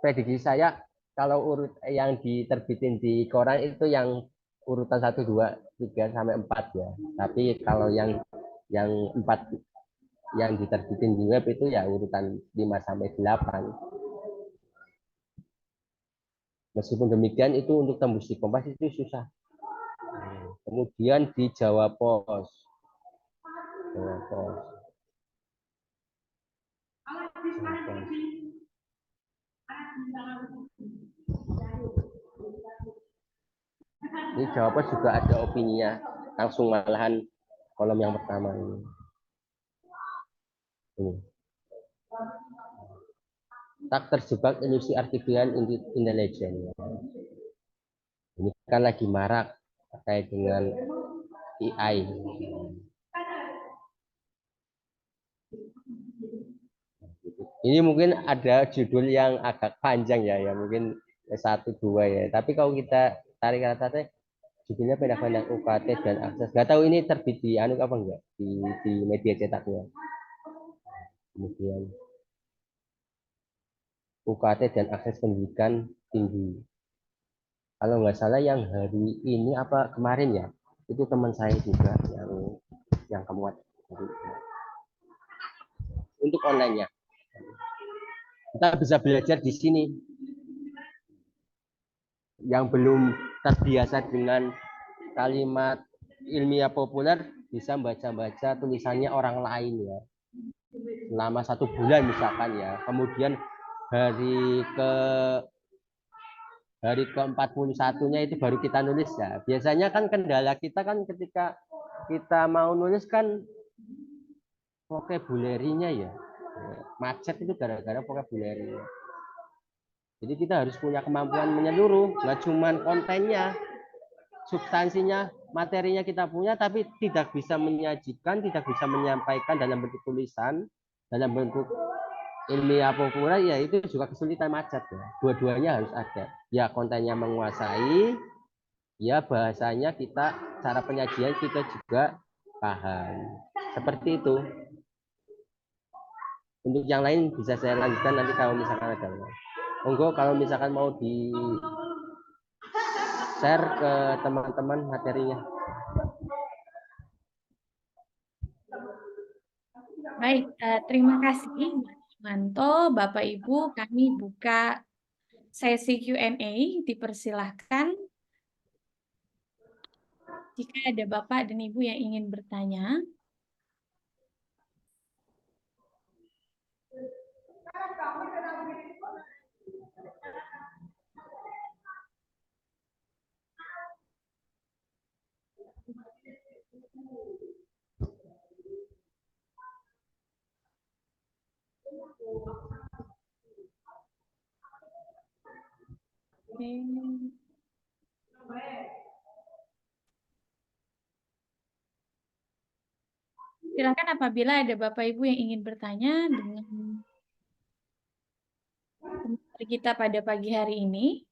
prediksi saya kalau urut yang diterbitin di koran itu yang urutan 1, 2, 3 sampai 4 ya. Tapi kalau yang 4 yang diterbitin di web itu ya urutan 5 sampai 8. Meskipun demikian itu untuk tembus di Kompas itu susah. Kemudian di Jawa Pos. Jawa Pos. Ini Jawa Pos juga ada opininya, langsung malahan kolom yang pertama ini. Tak terjebak ilusi artificial intelligence. Ini kan lagi marak terkait dengan AI. Ini mungkin ada judul yang agak panjang ya, mungkin 1, 2 ya. Tapi kalau kita tarik kata-kata judulnya pendek-pendek, UKT dan akses. Nggak tahu ini terbit di anu apa enggak di media cetaknya. Kemudian UKT dan akses pendidikan tinggi. kalau nggak salah yang hari ini apa kemarin ya, itu teman saya juga yang kemuat untuk online-nya. Kita bisa belajar di sini. Yang belum terbiasa dengan kalimat ilmiah populer bisa baca-baca tulisannya orang lain ya. Selama 1 bulan misalkan ya. Kemudian hari ke-41-nya itu baru kita nulis ya. Biasanya kan kendala kita kan ketika kita mau nulis kan vocabulary-nya ya. Macet itu gara-gara vocabulary-nya. Jadi kita harus punya kemampuan menyeluruh, nggak cuma kontennya, substansinya, materinya kita punya, tapi tidak bisa menyajikan, tidak bisa menyampaikan dalam bentuk tulisan, dalam bentuk ilmiah populer, ya itu juga kesulitan, macet ya. Dua-duanya harus ada. Ya kontennya menguasai, ya bahasanya kita, cara penyajian kita juga paham. Seperti itu. Untuk yang lain bisa saya lanjutkan nanti kalau misalkan ada. Monggo kalau misalkan mau di share ke teman-teman materinya. Baik, terima kasih Mas Manto, Bapak Ibu. Kami buka sesi Q&A. Dipersilahkan jika ada Bapak dan Ibu yang ingin bertanya. Silakan apabila ada Bapak Ibu yang ingin bertanya dengan pembicara kita pada pagi hari ini.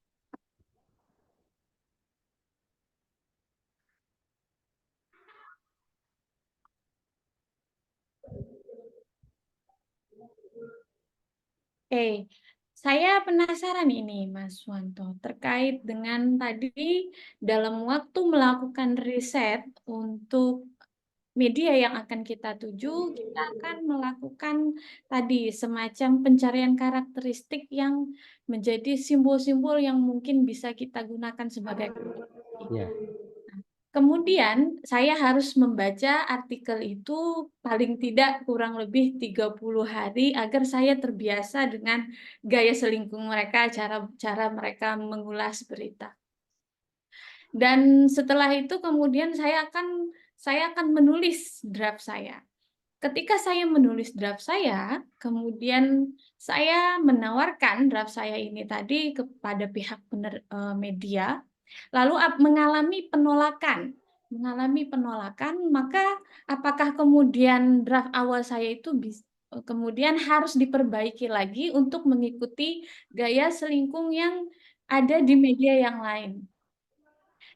Saya penasaran ini Mas Wanto terkait dengan tadi dalam waktu melakukan riset untuk media yang akan kita tuju, kita akan melakukan tadi semacam pencarian karakteristik yang menjadi simbol-simbol yang mungkin bisa kita gunakan sebagai Ya. kemudian saya harus membaca artikel itu paling tidak kurang lebih 30 hari agar saya terbiasa dengan gaya selingkuh mereka, cara mereka mengulas berita. Dan setelah itu kemudian saya akan menulis draft saya. Ketika saya menulis draft saya, kemudian saya menawarkan draft saya ini tadi kepada pihak media, lalu mengalami penolakan, maka apakah kemudian draft awal saya itu kemudian harus diperbaiki lagi untuk mengikuti gaya selingkuh yang ada di media yang lain?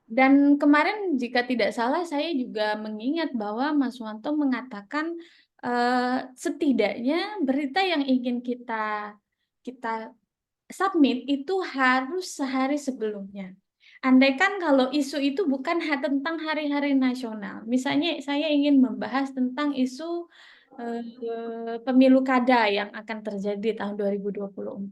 Dan kemarin jika tidak salah saya juga mengingat bahwa Mas Wanto mengatakan setidaknya berita yang ingin kita submit itu harus sehari sebelumnya. Andaikan kalau isu itu bukan tentang hari-hari nasional, misalnya saya ingin membahas tentang isu pemilu kada yang akan terjadi tahun 2024.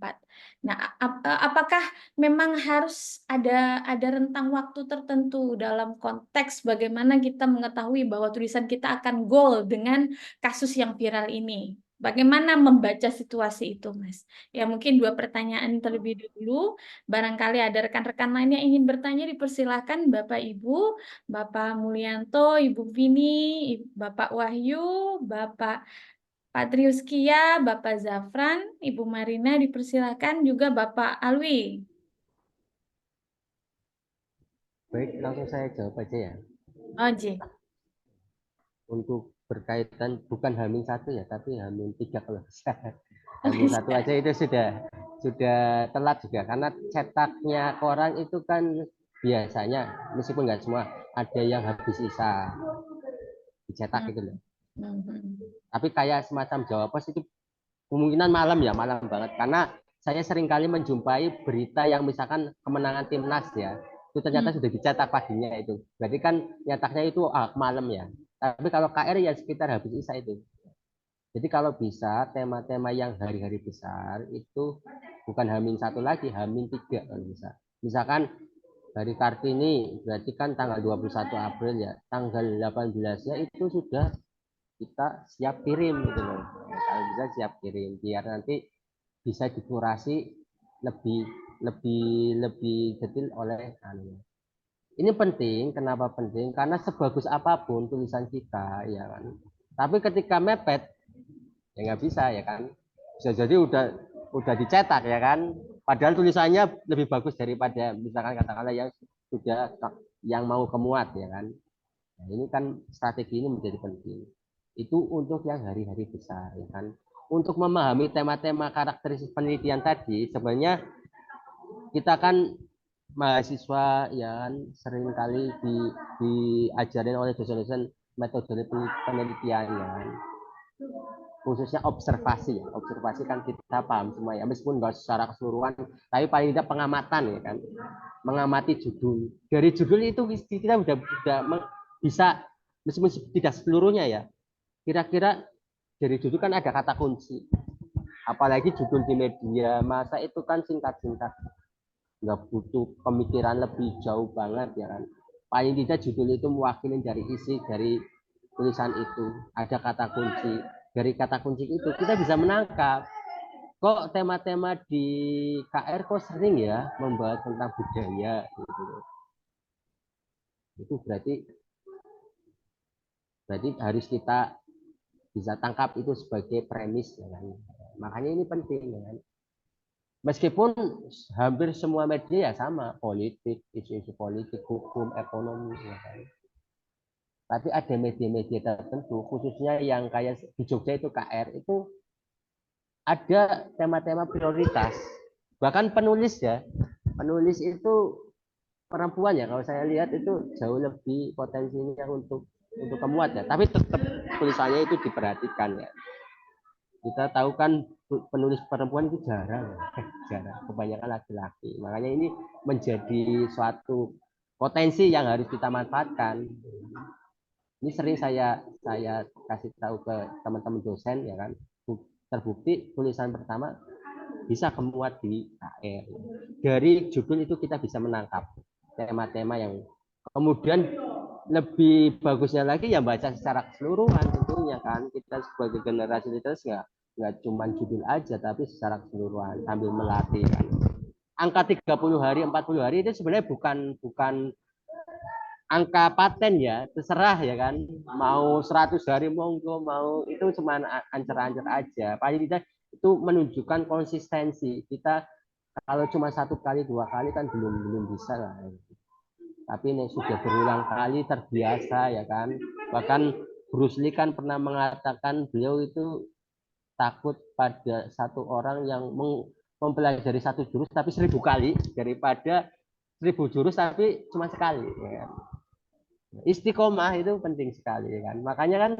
Nah, apakah memang harus ada rentang waktu tertentu dalam konteks bagaimana kita mengetahui bahwa tulisan kita akan goal dengan kasus yang viral ini? Bagaimana membaca situasi itu, Mas? Ya, mungkin 2 pertanyaan terlebih dulu. Barangkali ada rekan-rekan lain yang ingin bertanya, dipersilahkan Bapak Ibu, Bapak Mulyanto, Ibu Vini, Bapak Wahyu, Bapak Patrius Kia, Bapak Zafran, Ibu Marina, dipersilahkan juga Bapak Alwi. Baik, langsung saya jawab aja ya. Oke. Untuk berkaitan bukan H-1 ya, tapi H-3 kalau bisa. H-1 aja itu sudah telat juga, karena cetaknya koran itu kan biasanya, meskipun nggak semua, ada yang habis isa dicetak gitu loh. Tapi kayak semacam Jawa Pos itu kemungkinan malam ya, malam banget, karena saya sering kali menjumpai berita yang misalkan kemenangan timnas ya, itu ternyata sudah dicetak paginya itu. Berarti kan nyetaknya itu malam ya. Tapi kalau KR ya sekitar habis Isya itu. Jadi kalau bisa tema-tema yang hari-hari besar itu bukan H-1 lagi, H-3 kalau bisa. Misalkan hari Kartini berarti kan tanggal 21 April ya. Tanggal 18-nya itu sudah kita siap kirim gitu loh. Kalau bisa siap kirim biar nanti bisa dikurasi lebih lebih detail oleh ini penting. Kenapa penting? Karena sebagus apapun tulisan kita ya kan, tapi ketika mepet ya nggak bisa ya kan, bisa jadi udah dicetak ya kan, padahal tulisannya lebih bagus daripada misalkan katakanlah yang sudah yang mau kemuat ya kan. Nah, ini kan strategi ini menjadi penting. Itu untuk yang hari-hari besar ya kan. Untuk memahami tema-tema karakteristik penelitian tadi, sebenarnya kita kan mahasiswa ya kan sering kali diajarin oleh dosen-dosen metode penelitian ya kan. Khususnya observasi ya. Observasi kan kita paham semua ya, meskipun nggak secara keseluruhan, tapi paling tidak pengamatan ya kan. Mengamati judul. Dari judul itu kita udah bisa, meskipun tidak seluruhnya ya, kira-kira dari judul kan ada kata kunci. Apalagi judul di media masa itu kan singkat-singkat, nggak butuh pemikiran lebih jauh banget ya kan. Paling tidak judul itu mewakili dari isi dari tulisan itu. Ada kata kunci. Dari kata kunci itu kita bisa menangkap kok tema-tema di KR kok sering ya membahas tentang budaya gitu. Itu berarti harus kita bisa tangkap itu sebagai premis ya kan. Makanya ini penting ya kan. Meskipun hampir semua media ya sama, politik, isu-isu politik, hukum, ekonomi ya kan. Tapi ada media-media tertentu, khususnya yang kayak di Jogja itu KR, itu ada tema-tema prioritas. Bahkan penulis ya, penulis itu perempuan ya, kalau saya lihat itu jauh lebih potensinya untuk kemuat ya. Tapi tetap tulisannya itu diperhatikan ya. Kita tahu kan penulis perempuan itu jarang, jarang, kebanyakan laki-laki. Makanya ini menjadi suatu potensi yang harus kita manfaatkan. Ini sering saya kasih tahu ke teman-teman dosen ya kan, terbukti tulisan pertama bisa kemuat di KR. Dari judul itu kita bisa menangkap tema-tema yang kemudian lebih bagusnya lagi ya baca secara keseluruhan tentunya kan. Kita sebagai generasi literis nggak cuma judul aja tapi secara keseluruhan sambil melatih kan. Angka 30 hari 40 hari itu sebenarnya bukan angka paten ya, terserah ya kan. Mau 100 hari monggo, mau itu cuma ancer-ancer aja. Paling tidak itu menunjukkan konsistensi. Kita kalau cuma 1 kali 2 kali kan belum bisa lah. Tapi ini sudah berulang kali terbiasa ya kan. Bahkan Bruce Lee kan pernah mengatakan beliau itu takut pada satu orang yang mempelajari satu jurus tapi 1000 kali daripada 1000 jurus tapi cuma sekali ya kan. Istiqomah itu penting sekali ya kan. Makanya kan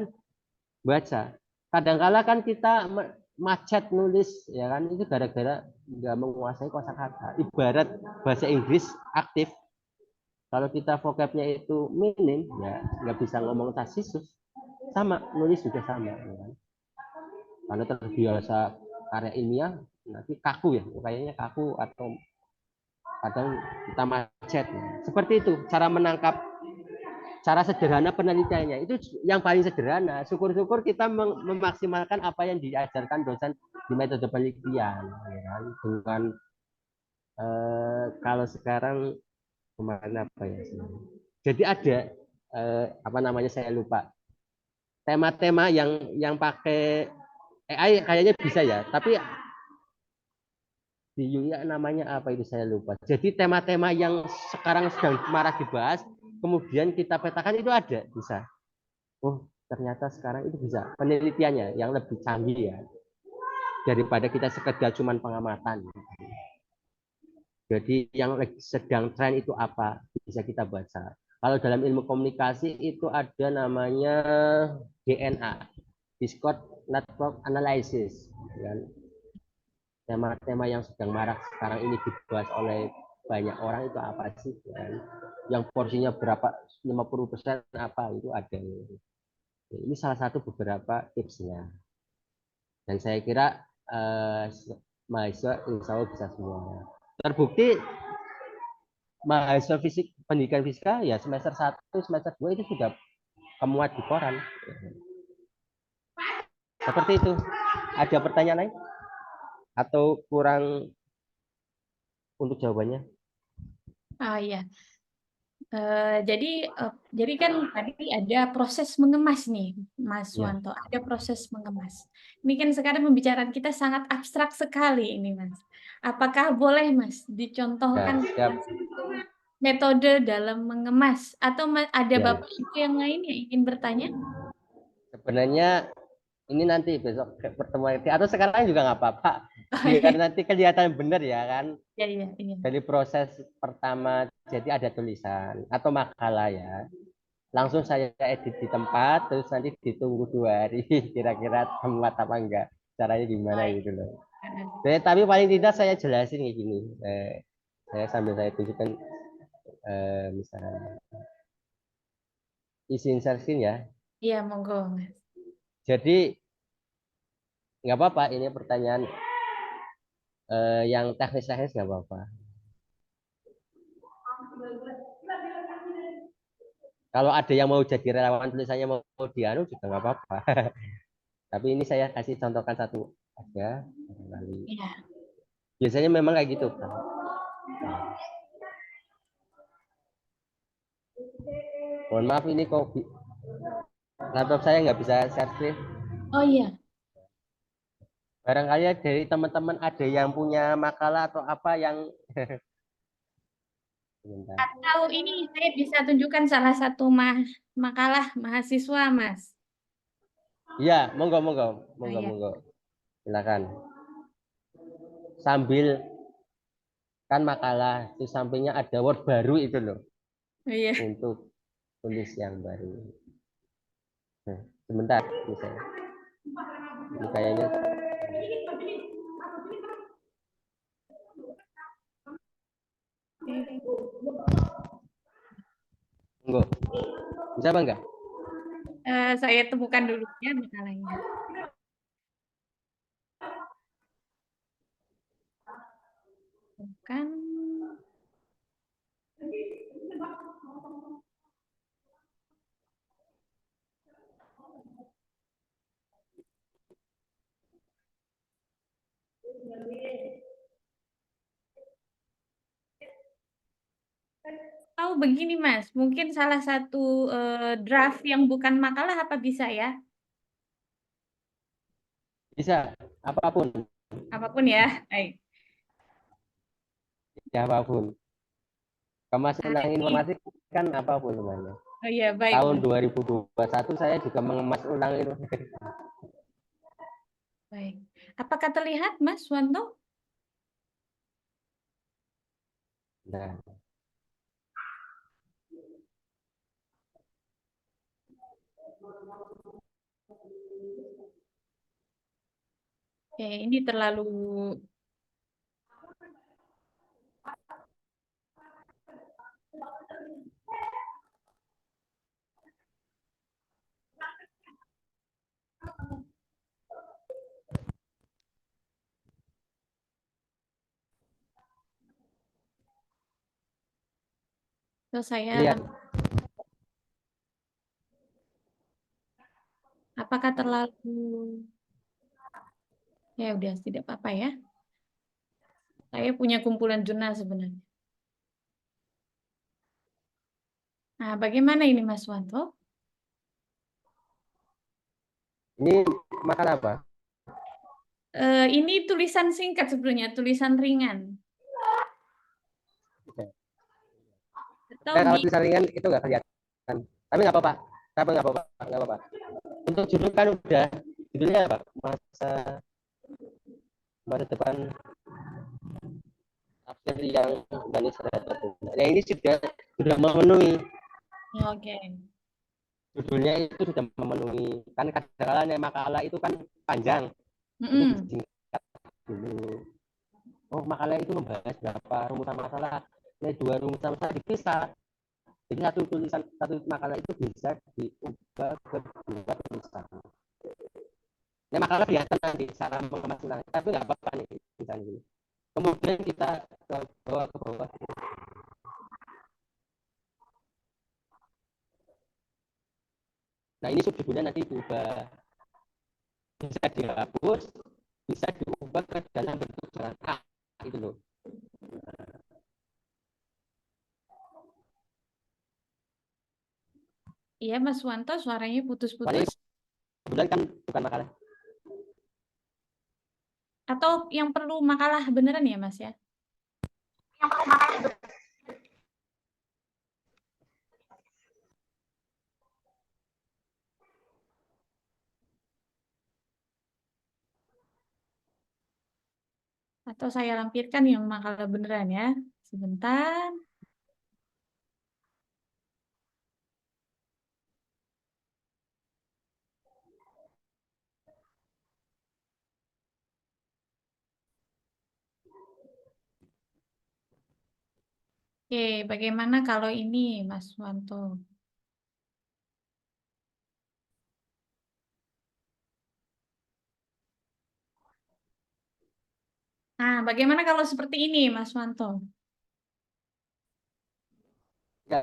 baca. Kadangkala kan kita macet nulis ya kan, itu gara-gara nggak menguasai kosakata. Ibarat bahasa Inggris aktif, kalau kita vocabnya itu minim ya nggak bisa ngomong tasisus, sama nulis juga sama ya kan. Kalau terbiasa karya ilmiah nanti kaku ya, kayaknya kaku atau kadang kita macet ya. Seperti itu cara menangkap, cara sederhana penelitiannya itu yang paling sederhana. Syukur-syukur kita memaksimalkan apa yang diajarkan dosen di metode penelitian ya kan. Dengan kalau sekarang kemana apa ya sebenarnya. Jadi ada apa namanya saya lupa, tema-tema yang pakai AI kayaknya bisa ya, tapi di UI namanya apa itu saya lupa. Jadi tema-tema yang sekarang sedang marak dibahas kemudian kita petakan itu ada, bisa. Oh ternyata sekarang itu bisa penelitiannya yang lebih canggih ya daripada kita sekedar cuman pengamatan. Jadi yang sedang tren itu apa bisa kita baca. Kalau dalam ilmu komunikasi itu ada namanya DNA, Discord Network Analysis. Tema-tema yang sedang marak sekarang ini dibahas oleh banyak orang itu apa sih kan? Yang porsinya berapa 50% apa itu ada. Ini salah satu beberapa tipsnya. Dan saya kira mahasiswa insya Allah bisa semua. Terbukti mahasiswa pendidikan fisika ya semester 1, semester 2 itu sudah kemuat di koran. Seperti itu. Ada pertanyaan lain? Atau kurang untuk jawabannya? Oh iya. Jadi kan tadi ada proses mengemas nih, Mas Ya, Wanto. Ada proses mengemas. Ini kan sekarang pembicaraan kita sangat abstrak sekali ini, Mas. Apakah boleh, Mas, ya, dicontohkan siap. metode dalam mengemas? Atau ada Ya. Bapak Ibu yang lain yang ingin bertanya? Sebenarnya ini nanti besok pertemuan atau sekarang juga nggak apa-apa. Oh, Biar iya, nanti kelihatan benar ya kan. iya, iya, iya. Dari proses pertama jadi ada tulisan atau makalah ya. Langsung saya edit di tempat, terus nanti ditunggu 2 hari kira-kira temat apa enggak. Caranya gimana Baik. gitu loh. Tapi paling tidak saya jelasin kayak gini. Saya sambil saya tunjukkan misalnya isi insertion ya. Iya, monggo, Mas. Jadi nggak apa-apa ini pertanyaan yang teknis-teknis nggak apa-apa. Kalau ada yang mau jadi relawan tulisannya mau dianu juga nggak apa-apa. Tapi ini saya kasih contohkan satu aja. Iya. Biasanya memang kayak gitu. Mohon maaf ini kok laptop saya nggak bisa share screen. Oh iya. Barangkali dari teman-teman ada yang punya makalah atau apa yang sebentar. Atau ini saya bisa tunjukkan salah satu makalah mahasiswa, Mas. Iya, monggo, Oh, iya. silakan. Sambil kan makalah di sampingnya ada word baru itu loh Oh, iya. untuk tulis yang baru. Nah, sebentar misalnya. Ini kayaknya monggo. Bisa apa enggak? Saya temukan dulu ya makalahnya. Bukan. Tahu begini, Mas. Mungkin salah satu draft yang bukan makalah apa bisa ya? Bisa apapun, Apapun ya. Baik. ya apapun. Kemas Nah, ulang ini. informasi kan apapun namanya. Oh iya, baik. Tahun 2021 saya juga mengemas ulang itu. Baik. Apakah terlihat, Mas Wanto? Nah, Oke, ini terlalu saya lihat. apakah terlalu ya udah tidak apa-apa ya. Saya punya kumpulan jurnal sebenarnya. Nah, bagaimana ini Mas Wanto? Ini makalah apa? Ini tulisan singkat sebenarnya, tulisan ringan. Atau Kalau di tulisan ringan itu nggak kelihatan. Tapi nggak apa-apa. Nggak apa-apa. Untuk judul kan udah judulnya apa? Masa depan tafsir yang manis terhadap. Nah ini sudah memenuhi. Oke. Judulnya itu sudah memenuhi. Kan kadang-kadang makalah itu kan panjang. Mm-mm. Singkat dulu. oh makalah itu membahas berapa rumusan masalah, dua rumusan masalah dipisah. Jadi satu makalah itu bisa diubah ke dua tulisan. Nah, makalah di atas nanti cara mengemasnya, tapi nggak apa-apa nih misalnya gini. Kemudian kita ke bawah. Nah ini subjudulnya nanti diubah, bisa dihapus, bisa diubah ke dalam bentuk jalan A itu loh. Iya, Mas Wanto, suaranya Soalnya putus-putus. kebetulan kan bukan makalah. Atau yang perlu makalah beneran ya, Mas ya? Atau saya lampirkan yang makalah beneran ya. Sebentar. Oke, bagaimana kalau ini, Mas Wanto? Nah, bagaimana kalau seperti ini, Mas Wanto? Ya,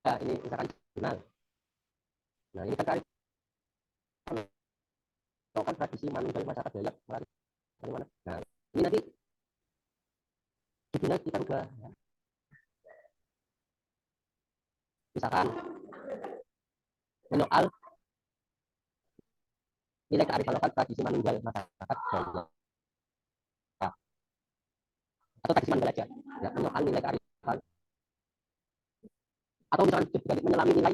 ya ini misalkan jurnal. Nah ini kan kan tradisi manusia masyarakat Dayak bagaimana. Nah ini nanti judulnya kita ubah. Ya. Misalkan menyoal nilai kearifan lokal tradisi manunggal masyarakat Dayak. Atau tradisi manunggal aja. Ya, menyoal nilai kearifan. Atau misalkan juga menyelami nilai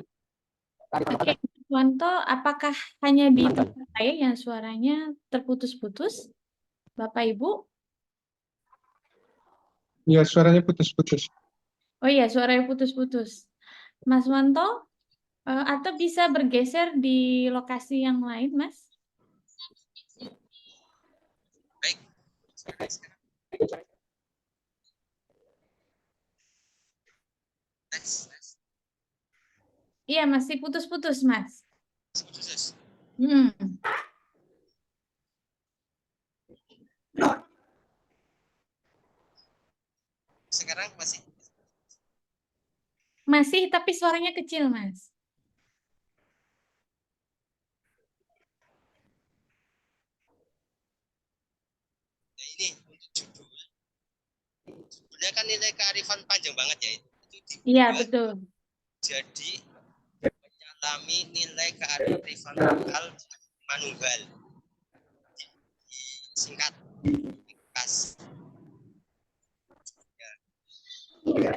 kearifan lokal Oke, Mas Wanto, apakah hanya di manunggal. tempat saya yang suaranya terputus-putus? Bapak, Ibu? Ya, suaranya putus-putus. Oh iya, suaranya putus-putus. Mas Wanto, atau bisa bergeser di lokasi yang lain, Mas? Baik. Iya, masih putus-putus, Mas. Putus. Hmm. Sekarang masih. Masih, tapi suaranya kecil, Mas. Nah, ini untuk judulnya kan nilai kearifan panjang banget ya, itu Iya, dibuat betul. jadi menyalami nilai kearifan lokal manunggal, singkat kas. Ya.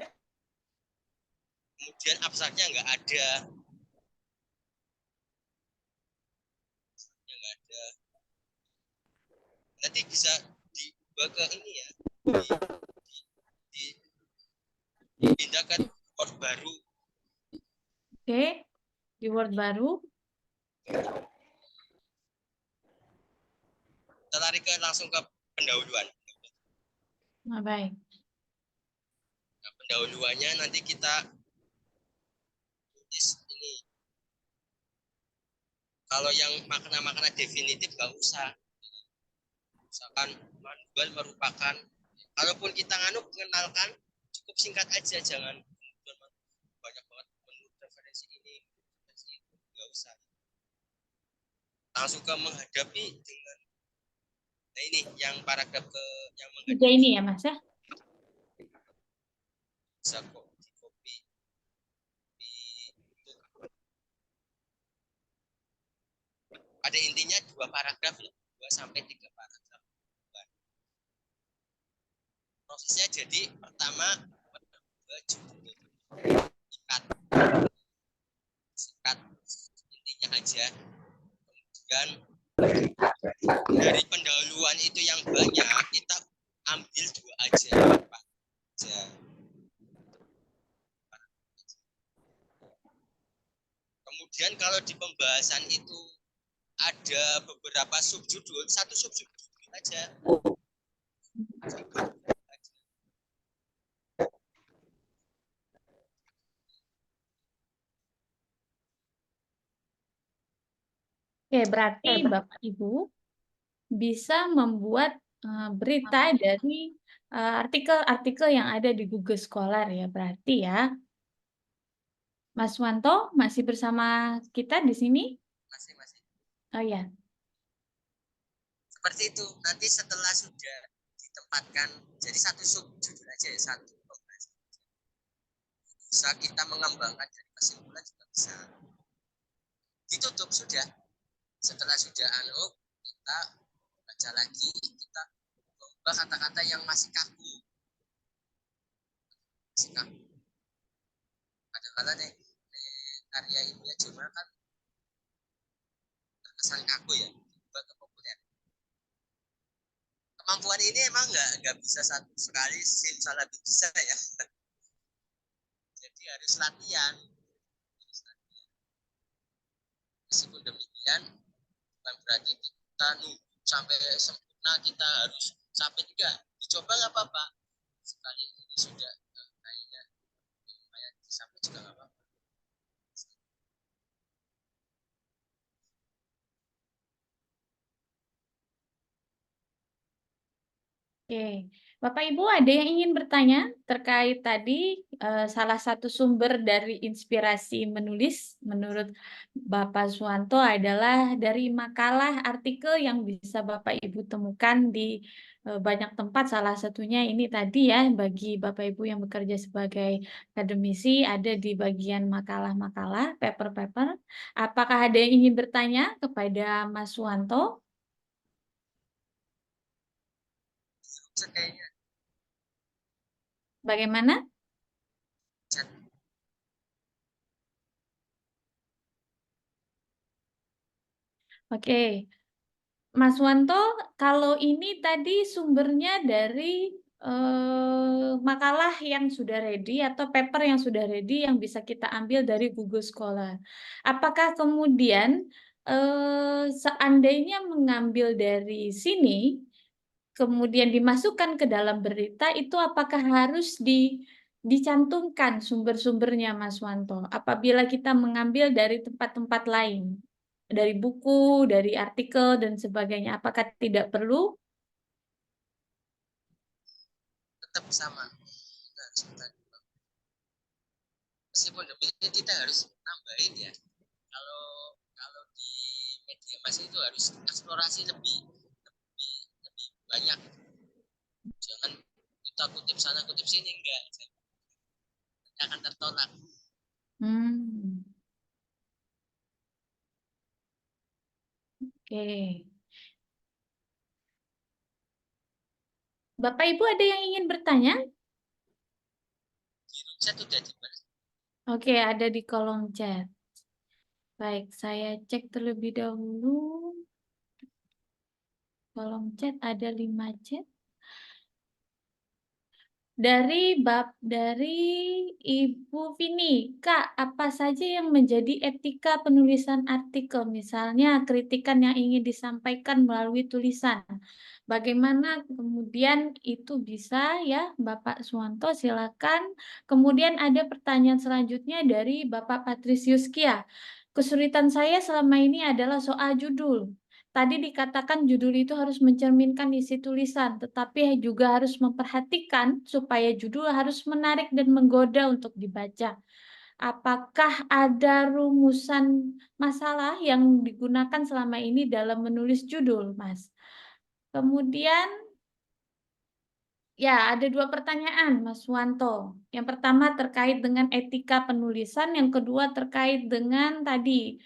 Kemudian abstraknya nggak ada. Nanti bisa diubah ke ini ya, dipindah ke word baru. Oke, di Word baru. Kita tarik langsung ke pendahuluan. Nah, baik. Nah, pendahuluannya nanti kita tulis ini. Kalau yang makna-makna definitif nggak usah. Misalkan manual merupakan, kalaupun kita mengenalkan, cukup singkat aja, jangan banyak banget menurut referensi ini, referensi itu, nggak usah. Langsung ke menghadapi dengan, nah ini yang paragraf ke yang menghadapi. Tiga ini ya, Mas ya? Bisa kok di copy. Pada intinya 2 paragraf, 2 sampai 3 paragraf. Prosesnya jadi pertama singkat intinya aja. Kemudian dari pendahuluan itu yang banyak kita ambil 2 aja. Kemudian kalau di pembahasan itu ada beberapa subjudul, 1 subjudul aja. berarti Bapak Ibu bisa membuat berita dari artikel-artikel yang ada di Google Scholar ya, berarti ya. Mas Wanto masih bersama kita di sini? Masing-masing. Oh ya, Seperti itu. Nanti setelah sudah ditempatkan, jadi satu judul aja ya, satu pembahasan. Bisa kita mengembangkan dari kesimpulan juga bisa. Ditutup sudah. Setelah sudah kita baca lagi, kita ubah kata-kata yang masih kaku. Masih kaku. Kadang-kadang nih karya ilmiah jurnal kan terkesan kaku ya, ubah ke populer. Kemampuan ini emang nggak bisa satu sekali simsalabim bisa ya. Jadi harus latihan. Meskipun demikian, bukan berarti kita sampai sempurna, kita harus sampai juga. Dicoba nggak apa-apa. Sekali ini sudah kayaknya lumayan sampai juga nggak apa-apa. oke. Bapak Ibu ada yang ingin bertanya terkait tadi salah satu sumber dari inspirasi menulis menurut Bapak Suwanto adalah dari makalah artikel yang bisa Bapak Ibu temukan di banyak tempat, salah satunya ini tadi ya, bagi Bapak Ibu yang bekerja sebagai akademisi ada di bagian makalah-makalah, paper-paper. Apakah ada yang ingin bertanya kepada Mas Suwanto? Kayaknya Bagaimana? Oke, Mas Wanto, kalau ini tadi sumbernya dari makalah yang sudah ready atau paper yang sudah ready yang bisa kita ambil dari Google Scholar. Apakah kemudian seandainya mengambil dari sini, kemudian dimasukkan ke dalam berita, itu apakah harus dicantumkan sumber-sumbernya, Mas Wanto? Apabila kita mengambil dari tempat-tempat lain, dari buku, dari artikel, dan sebagainya, apakah tidak perlu? tetap sama. Nah, meskipun demikian kita harus nambahin ya. Kalau kalau di media massa itu harus eksplorasi lebih banyak. Jangan kita kutip sana kutip sini, enggak. Akan tertolak. Oke. Bapak Ibu ada yang ingin bertanya? Di room chat sudah dibahas. Oke, ada di kolom chat. Baik, saya cek terlebih dahulu. Kolom chat ada 5 chat. Dari Ibu Vini, Kak, apa saja yang menjadi etika penulisan artikel? Misalnya kritikan yang ingin disampaikan melalui tulisan. Bagaimana kemudian itu bisa ya, Bapak Suwanto silakan. Kemudian ada pertanyaan selanjutnya dari Bapak Patrisius Kia. Kesulitan saya selama ini adalah soal judul. Tadi dikatakan judul itu harus mencerminkan isi tulisan, tetapi juga harus memperhatikan supaya judul harus menarik dan menggoda untuk dibaca. Apakah ada rumusan masalah yang digunakan selama ini dalam menulis judul, Mas? Kemudian, ya ada 2 pertanyaan, Mas Wanto. Yang pertama terkait dengan etika penulisan, yang kedua terkait dengan tadi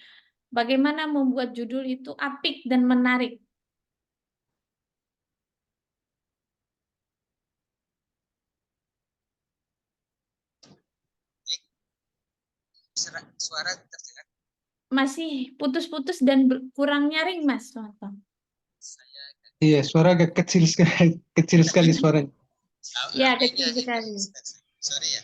bagaimana membuat judul itu apik dan menarik. Suara terdengar. Masih putus-putus dan kurang nyaring, Mas Wanto. Iya, suara agak kecil sekali suaranya. Ya, kecil sekali. Sorry ya.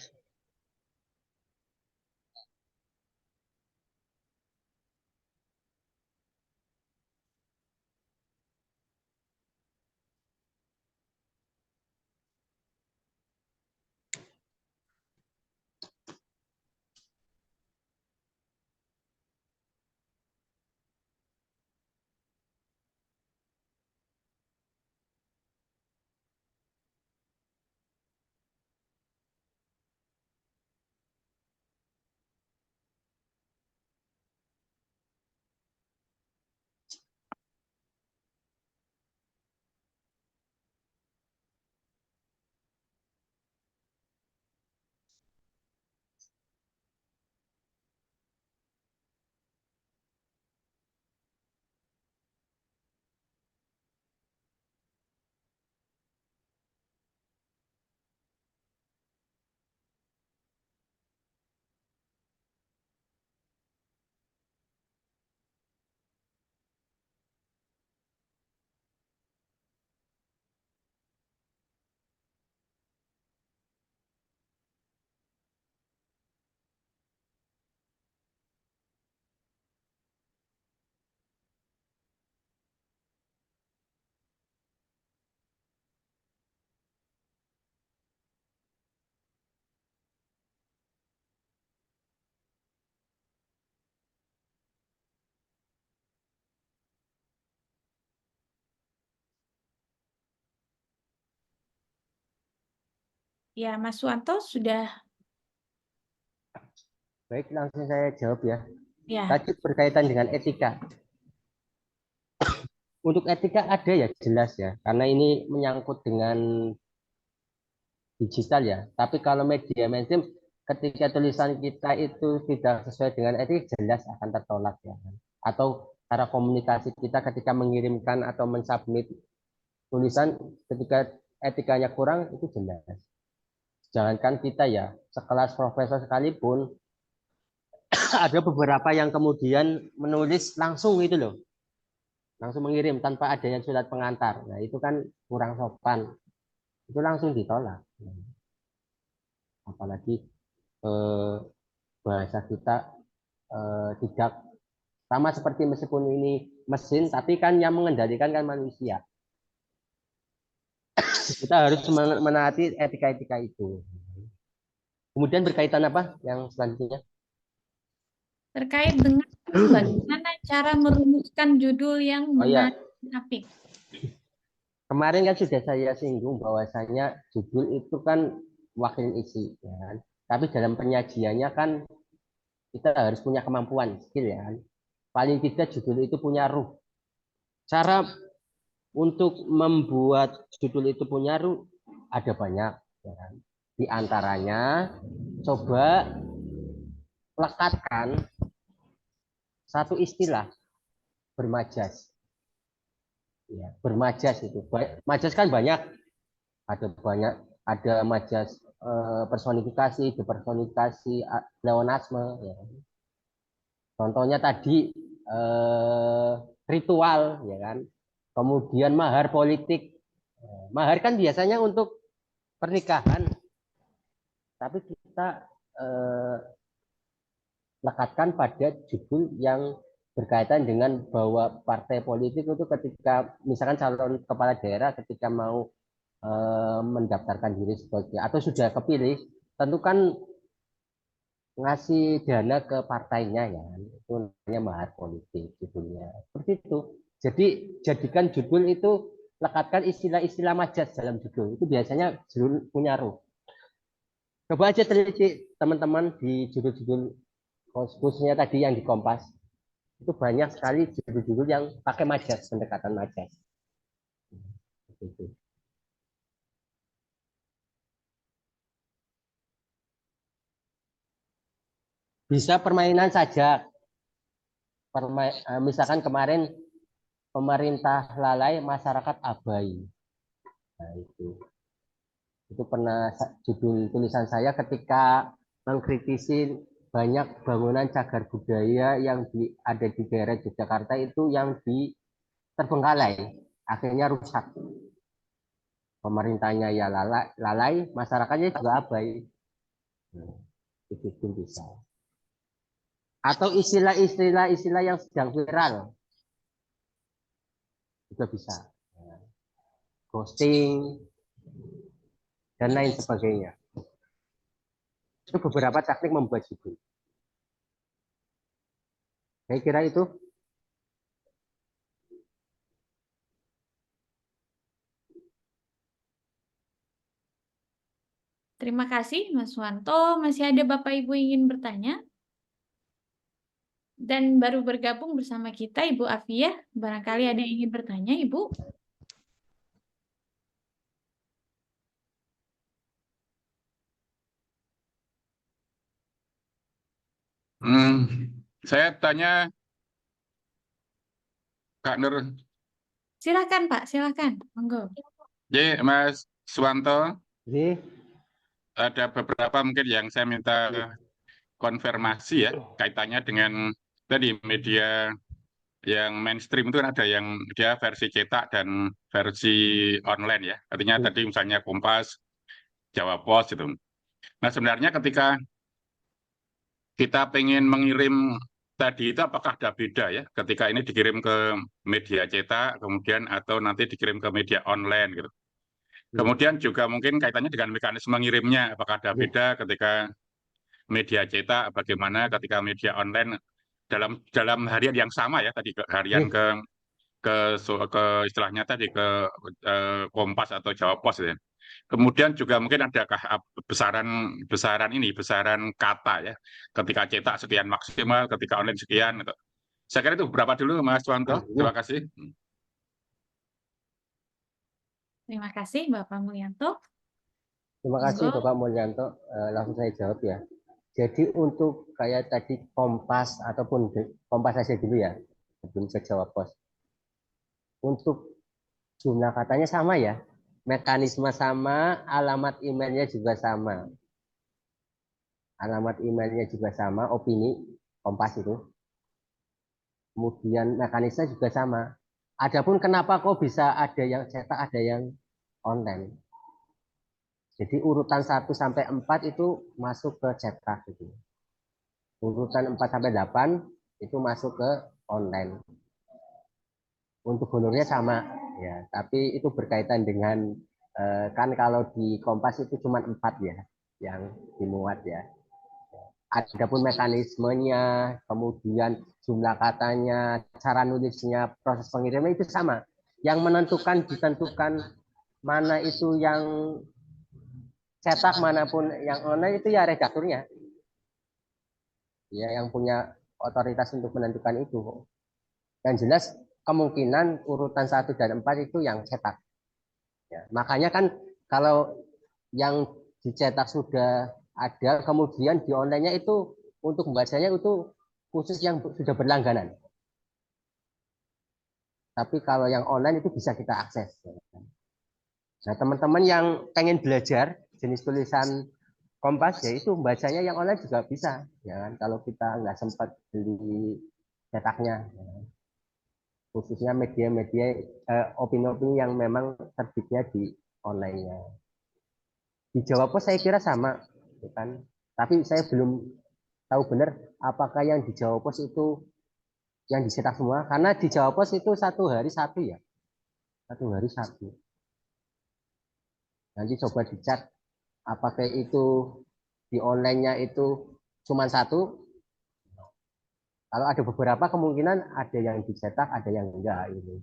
Ya, Mas Suwanto sudah Baik, langsung saya jawab ya. ya. Tadi berkaitan dengan etika. Untuk etika ada ya jelas ya, karena ini menyangkut dengan digital ya. Tapi kalau media mainstream, ketika tulisan kita itu tidak sesuai dengan etik, jelas akan tertolak ya. Atau cara komunikasi kita ketika mengirimkan atau mensubmit tulisan ketika etikanya kurang, itu jelas. Jangankan kita ya, sekelas profesor sekalipun, ada beberapa yang kemudian menulis langsung itu loh. Langsung mengirim tanpa adanya surat pengantar. Nah, itu kan kurang sopan. Itu langsung ditolak. Apalagi bahasa kita tidak sama seperti meskipun ini mesin, tapi kan yang mengendalikan kan manusia. Kita harus menaati etika-etika itu. Kemudian berkaitan apa yang selanjutnya? Terkait dengan bagaimana cara merumuskan judul yang Oh ya, menarik apik. kemarin kan sudah saya singgung bahwasanya judul itu kan wakil isi, ya kan? Tapi dalam penyajiannya kan kita harus punya kemampuan, skill ya kan? Paling tidak judul itu punya ruh. Cara untuk membuat judul itu punya ruh ada banyak, ya kan? Di antaranya coba lekatkan satu istilah bermajas. Ya, bermajas itu. Majas kan banyak, ada majas personifikasi, depersonifikasi, pleonasme. Ya. Contohnya tadi ritual, ya kan. Kemudian mahar politik. Mahar kan biasanya untuk pernikahan, tapi kita lekatkan pada judul yang berkaitan dengan bahwa partai politik itu ketika misalkan calon kepala daerah ketika mau mendaftarkan diri sebagai atau sudah kepilih, tentu kan ngasih dana ke partainya ya, itu namanya mahar politik judulnya. Seperti itu. Jadi jadikan judul itu lekatkan istilah-istilah majas dalam judul. Itu biasanya judul punya ruh. Coba aja teliti teman-teman di judul-judul khususnya tadi yang di Kompas. Itu banyak sekali judul-judul yang pakai majas, pendekatan majas. Bisa permainan saja. Misalkan kemarin pemerintah lalai, masyarakat abai. Nah, itu pernah judul tulisan saya ketika mengkritisi banyak bangunan cagar budaya yang ada di daerah Yogyakarta itu yang terbengkalai, akhirnya rusak. Pemerintahnya ya lalai, masyarakatnya juga abai. Nah, itu bisa. Atau istilah-istilah yang sedang viral juga bisa. Ghosting dan lain sebagainya. Itu beberapa teknik membuat judul. Saya kira itu. Terima kasih Mas Suwanto. Masih ada Bapak Ibu yang ingin bertanya? Dan baru bergabung bersama kita Ibu Afia. Barangkali ada yang ingin bertanya, Ibu? Saya tanya Kak Nur. Silakan Pak, silakan. Monggo. Jadi Mas Suwanto, Jadi, ada beberapa mungkin yang saya minta konfirmasi ya kaitannya dengan tadi media yang mainstream itu kan ada yang dia versi cetak dan versi online ya. Artinya tadi misalnya Kompas, Jawa Pos itu. Nah sebenarnya ketika kita pengen mengirim tadi itu apakah ada beda ya ketika ini dikirim ke media cetak kemudian atau nanti dikirim ke media online gitu. Kemudian juga mungkin kaitannya dengan mekanisme mengirimnya apakah ada beda ketika media cetak bagaimana ketika media online dalam harian yang sama ya tadi harian ke istilahnya tadi ke Kompas atau Jawa Pos ya. Kemudian juga mungkin adakah besaran kata ya, ketika cetak sekian maksimal, ketika online sekian. Gitu. Saya kira itu beberapa dulu Mas Wanto. Terima kasih. Terima kasih Bapak Mulyanto. Terima kasih Monggo. Bapak Mulyanto. Langsung saya jawab ya. Jadi untuk kayak tadi Kompas ataupun Kompas saja dulu ya, sebelum saya jawab Pos. Untuk jumlah katanya sama ya, mekanisme sama, alamat emailnya juga sama. Alamat emailnya juga sama, opini Kompas itu. Kemudian mekanisme juga sama. Adapun kenapa kok bisa ada yang cetak, ada yang online. Jadi urutan 1 sampai 4 itu masuk ke cetak gitu. Urutan 4 sampai 8 itu masuk ke online. Untuk honornya sama ya, tapi itu berkaitan dengan kan kalau di Kompas itu cuma 4 ya yang dimuat ya. Adapun mekanismenya, kemudian jumlah katanya, cara nulisnya, proses pengiriman itu sama. Yang menentukan ditentukan mana itu yang cetak manapun yang online itu ya redakturnya. Ya yang punya otoritas untuk menentukan itu. Yang jelas kemungkinan urutan 1 dan 4 itu yang cetak. Ya, makanya kan kalau yang dicetak sudah ada, kemudian di online-nya itu untuk membacanya itu khusus yang sudah berlangganan. Tapi kalau yang online itu bisa kita akses. Nah, teman-teman yang pengen belajar jenis tulisan Kompas, ya itu bacanya yang online juga bisa. Ya kan? Kalau kita nggak sempat beli cetaknya. Ya. Khususnya media-media opini-opini yang memang terbitnya di online-nya. Di Jawa Pos saya kira sama, kan? Tapi saya belum tahu benar apakah yang di Jawa Pos itu yang dicetak semua. Karena di Jawa Pos itu 1 hari 1 ya, 1 hari 1. Nanti coba dicek apakah itu di online-nya itu cuma 1. Kalau ada beberapa kemungkinan ada yang dicetak, ada yang enggak ini.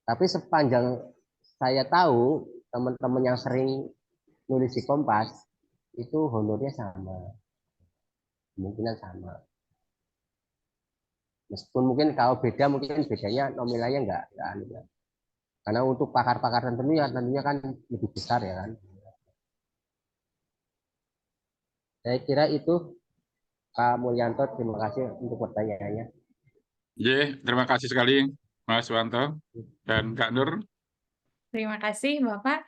Tapi sepanjang saya tahu teman-teman yang sering nulis di Kompas itu honornya sama, kemungkinan sama. Meskipun mungkin kalau beda mungkin bedanya nominalnya enggak. Karena untuk pakar-pakar tertentu ya tentunya kan lebih besar ya kan. Saya kira itu Pak Mulyanto, terima kasih untuk pertanyaannya. Terima kasih sekali Mas Wanto dan Kak Nur. Terima kasih Bapak.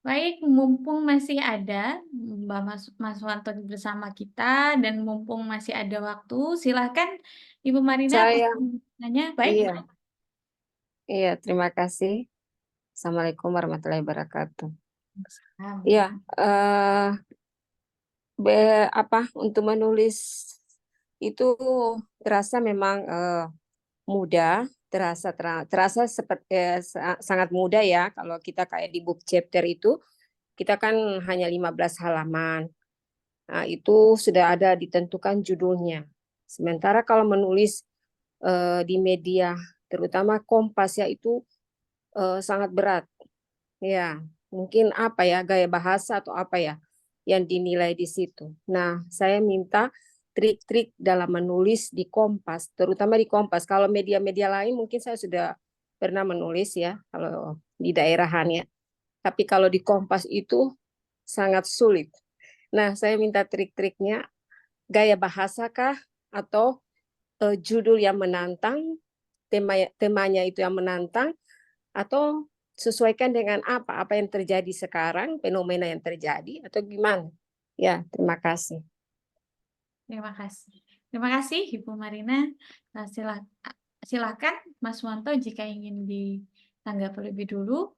Baik, mumpung masih ada Mbak Mas Wanto bersama kita dan mumpung masih ada waktu, silahkan Ibu Marina Saya, tanya. Baik, iya, iya, terima kasih. Assalamualaikum warahmatullahi wabarakatuh. Iya, untuk menulis itu terasa memang mudah, terasa seperti sangat mudah ya. Kalau kita kayak di book chapter itu, kita kan hanya 15 halaman. Nah, itu sudah ada ditentukan judulnya. Sementara kalau menulis di media, terutama Kompas ya itu sangat berat. Ya, mungkin apa ya, gaya bahasa atau apa ya yang dinilai di situ. Nah, saya minta trik-trik dalam menulis di Kompas, terutama di Kompas. Kalau media-media lain mungkin saya sudah pernah menulis ya, kalau di daerahan ya. Tapi kalau di Kompas itu sangat sulit. Nah, saya minta trik-triknya, gaya bahasa kah atau judul yang menantang, temanya itu yang menantang, atau sesuaikan dengan apa yang terjadi sekarang, fenomena yang terjadi, atau gimana? Ya, terima kasih. terima kasih. Terima kasih Ibu Marina. Nah, silakan Mas Wanto jika ingin ditanggapi lebih dulu.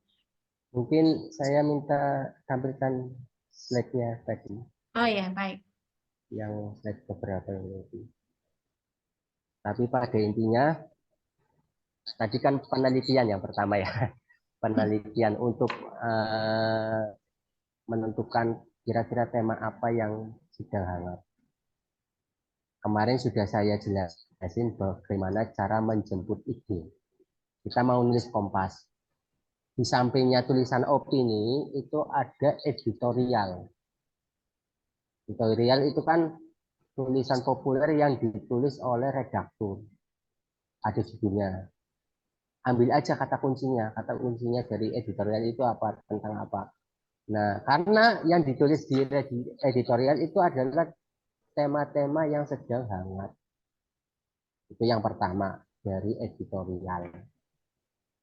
Mungkin saya minta tampilkan slide-nya tadi. Oh ya, baik. Yang slide beberapa ini. Tapi pada intinya tadi kan penelitian yang pertama ya. Penelitian untuk menentukan kira-kira tema apa yang sedang hangat. Kemarin sudah saya jelasin bagaimana cara menjemput ide. Kita mau nulis Kompas. di sampingnya tulisan opini itu ada editorial. Editorial itu kan tulisan populer yang ditulis oleh redaktur. Ada judulnya. Ambil aja kata kuncinya. Kata kuncinya dari editorial itu apa, tentang apa. Nah, karena yang ditulis di editorial itu adalah tema-tema yang sedang hangat. Itu yang pertama dari editorial.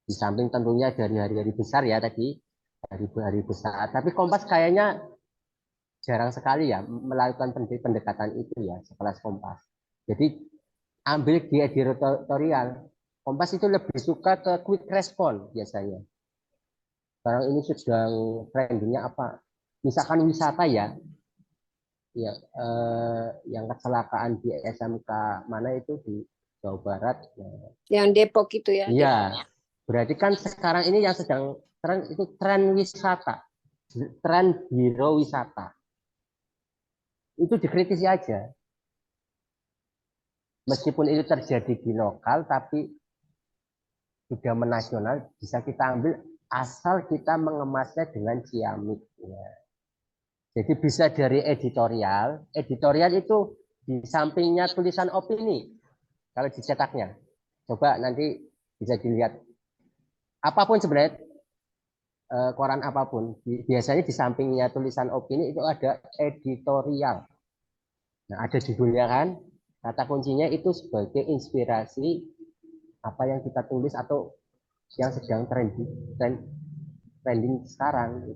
Di samping tentunya dari hari-hari besar ya tadi, hari-hari besar. Tapi Kompas kayaknya jarang sekali ya melakukan pendekatan itu ya, sekelas Kompas. Jadi ambil di editorial. Kompas itu lebih suka ke quick response biasanya. Sekarang ini sedang trendingnya apa? Misalkan wisata ya, yang kecelakaan di SMK mana itu di Jawa Barat. Yang Depok itu ya. Iya, berarti kan sekarang ini yang sedang tren itu tren wisata, tren biro wisata. Itu dikritisi aja. Meskipun itu terjadi di lokal, tapi sudah menasional, bisa kita ambil asal kita mengemasnya dengan ciamik. Ya. Jadi bisa dari editorial. Editorial itu di sampingnya tulisan opini. Kalau dicetaknya. Coba nanti bisa dilihat. Apapun sebenarnya, koran apapun. Biasanya di sampingnya tulisan opini itu ada editorial. Nah, ada judulnya kan. Kata kuncinya itu sebagai inspirasi apa yang kita tulis atau yang sedang trending sekarang.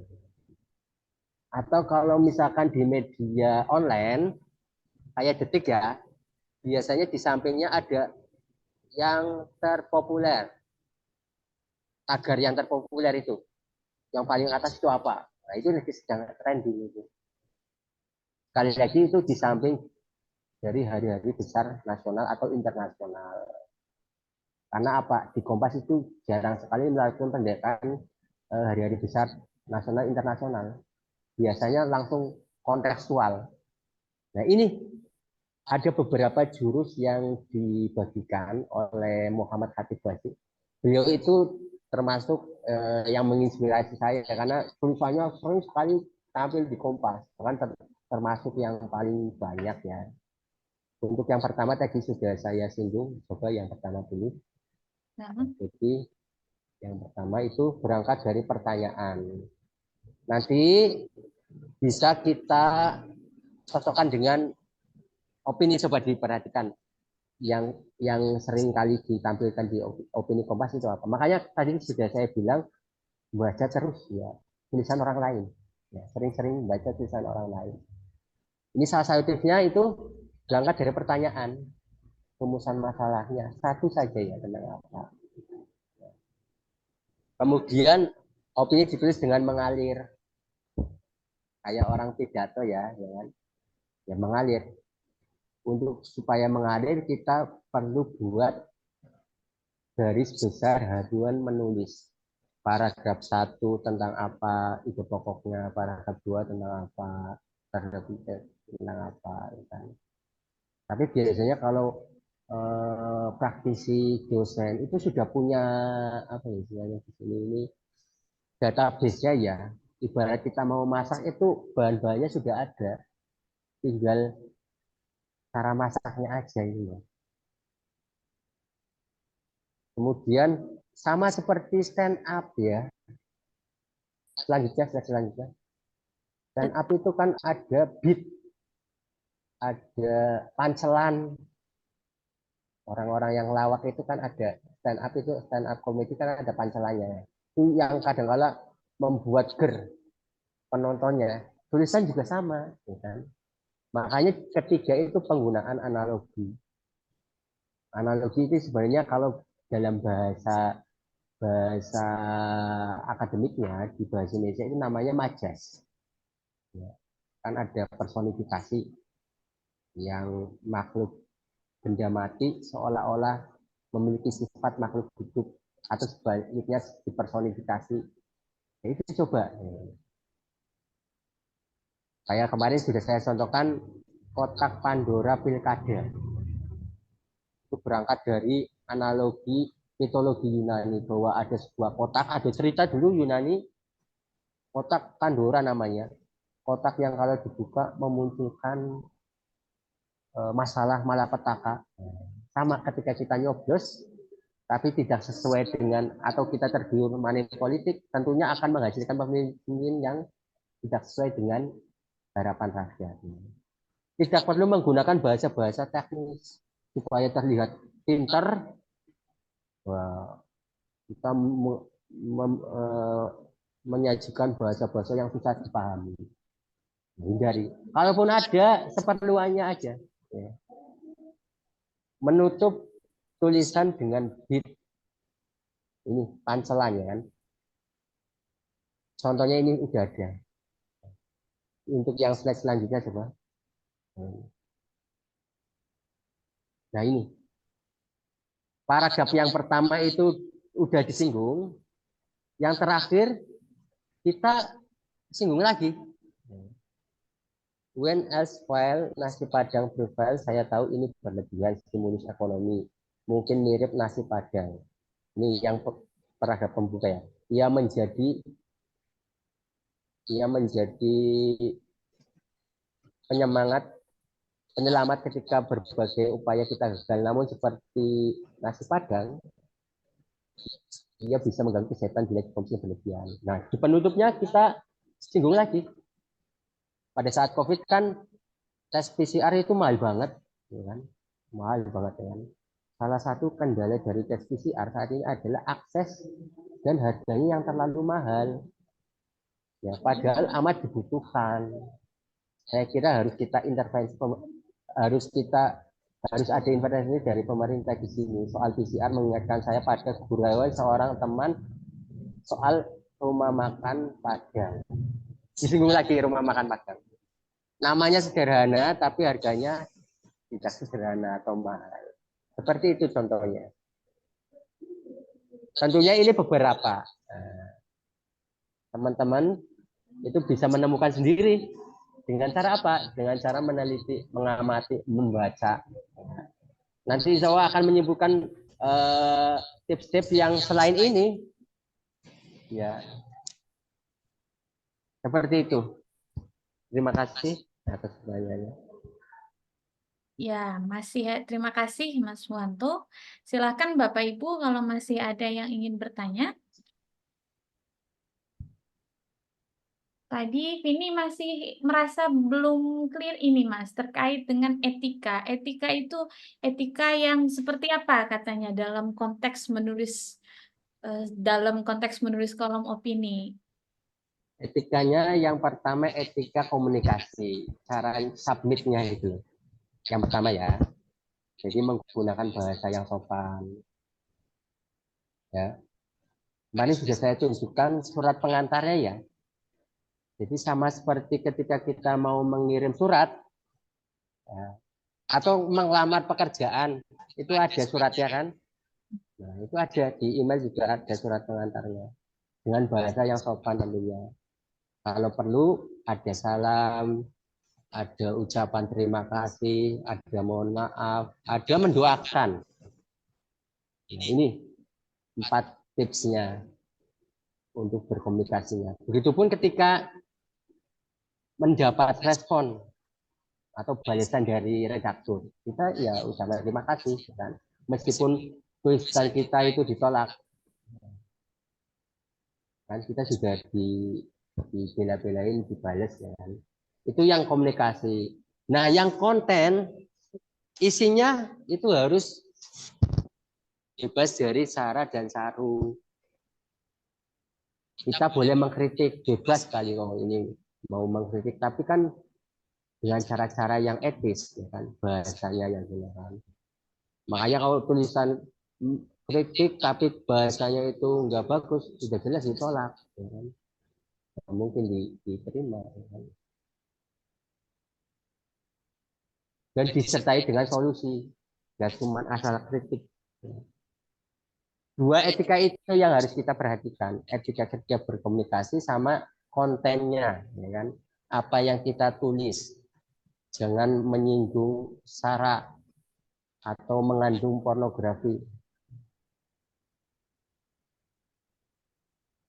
Atau kalau misalkan di media online, kayak Detik ya, biasanya di sampingnya ada yang terpopuler. Tagar yang terpopuler itu. Yang paling atas itu apa? Nah, itu lagi sedang trending itu. Sekali lagi itu di samping dari hari-hari besar nasional atau internasional. Karena apa? Di Kompas itu jarang sekali melakukan pendekatan hari-hari besar nasional internasional. Biasanya langsung kontekstual. Nah, ini ada beberapa jurus yang dibagikan oleh Muhammad Khatib Basik. Beliau itu termasuk yang menginspirasi saya karena tulisannya sering sekali tampil di Kompas, bahkan termasuk yang paling banyak ya. Untuk yang pertama tadi sudah saya singgung, coba yang pertama dulu. Jadi yang pertama itu berangkat dari pertanyaan. Nanti bisa kita cocokkan dengan opini, coba diperhatikan yang sering kali ditampilkan di opini Kompas itu apa. Makanya tadi sudah saya bilang baca terus ya tulisan orang lain. Ya, sering-sering baca tulisan orang lain. Ini salah satu tipsnya itu berangkat dari pertanyaan, rumusan masalahnya satu saja ya tentang apa. Kemudian opini ditulis dengan mengalir, kayak orang pidato ya, ya mengalir. Untuk supaya mengalir kita perlu buat garis besar haluan menulis. Paragraf 1 tentang apa, ide pokoknya, paragraf 2 tentang apa, paragraf 3 tentang apa. Kan. Tapi biasanya kalau praktisi dosen itu sudah punya apa ya istilahnya di sini ini database-nya ya. Ibarat kita mau masak itu bahan-bahannya sudah ada, tinggal cara masaknya aja ini. Kemudian sama seperti stand up ya. Selanjutnya. Stand up itu kan ada beat, ada pancelan. Orang-orang yang lawak itu kan ada stand up comedy kan ada pancelannya. Itu yang kadang-kala membuat ger penontonnya. Tulisan juga sama, ya kan? Makanya ketiga itu penggunaan analogi. Analogi itu sebenarnya kalau dalam bahasa akademiknya di bahasa Indonesia itu namanya majas. Ya, kan ada personifikasi yang makhluk benda mati seolah-olah memiliki sifat makhluk hidup atau sebaliknya dipersonifikasi. Ya, itu coba. Kayak kemarin sudah saya contohkan kotak Pandora Pilkada. Itu berangkat dari analogi mitologi Yunani bahwa ada sebuah kotak, ada cerita dulu Yunani, kotak Pandora namanya, kotak yang kalau dibuka memunculkan masalah malapetaka. Sama ketika kita nyoblos, tapi tidak sesuai dengan atau kita tergiur money politik, tentunya akan menghasilkan pemimpin yang tidak sesuai dengan harapan rakyat. Tidak perlu menggunakan bahasa-bahasa teknis supaya terlihat pintar. Wah, kita menyajikan bahasa-bahasa yang susah dipahami. Hindari. Kalaupun ada, seperluannya aja. Ya. Menutup tulisan dengan bit. Ini pancelannya kan. Contohnya ini udah ada. Untuk yang slide selanjutnya coba. Nah ini. Paragraf yang pertama itu udah disinggung. Yang terakhir kita singgung lagi. When else while nasi padang profile, saya tahu ini berlebihan stimulus ekonomi. Mungkin mirip nasi padang. Ini yang paragraf pembuka ya. Ia menjadi penyelamat ketika berbagai upaya kita gagal. Namun seperti nasi padang, ia bisa mengganggu kesehatan bila dikonsumsi berlebihan. Nah, di penutupnya kita singgung lagi. Pada saat COVID kan tes PCR itu mahal banget, ya kan? Mahal banget ya kan? Salah satu kendala dari tes PCR saat ini adalah akses dan harganya yang terlalu mahal. Ya, padahal amat dibutuhkan. Saya kira harus kita intervensi, harus ada intervensi dari pemerintah di sini. Soal PCR mengingatkan saya pada gurauan seorang teman soal rumah makan Padang. Disinggung lagi rumah makan Padang. Namanya sederhana, tapi harganya tidak sederhana atau mahal. Seperti itu contohnya. Tentunya ini beberapa. Teman-teman itu bisa menemukan sendiri. Dengan cara apa? Dengan cara meneliti, mengamati, membaca. Nanti insya Allah akan menyebutkan tips-tips yang selain ini. Ya, seperti itu. Terima kasih atas pertanyaannya. Ya, terima kasih Mas Wanto. Silakan Bapak Ibu kalau masih ada yang ingin bertanya. Tadi Vini masih merasa belum clear ini Mas, terkait dengan etika. Etika itu etika yang seperti apa katanya dalam konteks menulis kolom opini. Etikanya yang pertama etika komunikasi, cara submitnya itu. Yang pertama ya. Jadi menggunakan bahasa yang sopan. Ya. Kemarin sudah saya tunjukkan surat pengantarnya ya. Jadi sama seperti ketika kita mau mengirim surat ya, atau melamar pekerjaan, itu ada suratnya kan. Nah, itu ada di email juga ada surat pengantarnya dengan bahasa yang sopan tentunya. Kalau perlu ada salam, ada ucapan terima kasih, ada mohon maaf, ada mendoakan. Nah, ini 4 tipsnya untuk berkomunikasinya. Begitupun ketika mendapat respon atau balasan dari redaktur, kita ya ucapkan terima kasih kan, meskipun tulisan kita itu ditolak kan, kita sudah dibela-belain, dibales ya kan. Itu yang komunikasi. Nah, yang konten isinya itu harus bebas dari sara dan saru. Kita boleh mengkritik bebas kali kalau ini mau mengkritik, tapi kan dengan cara-cara yang etis, ya kan, bahasanya yang benar. Makanya kalau tulisan kritik tapi bahasanya itu nggak bagus, sudah jelas ditolak, ya kan? Nggak mungkin diterima, ya kan? Dan disertai dengan solusi, nggak cuma asal kritik. Ya. 2 etika itu yang harus kita perhatikan, etika kerja berkomunikasi sama kontennya, ya kan? Apa yang kita tulis, jangan menyinggung sara atau mengandung pornografi.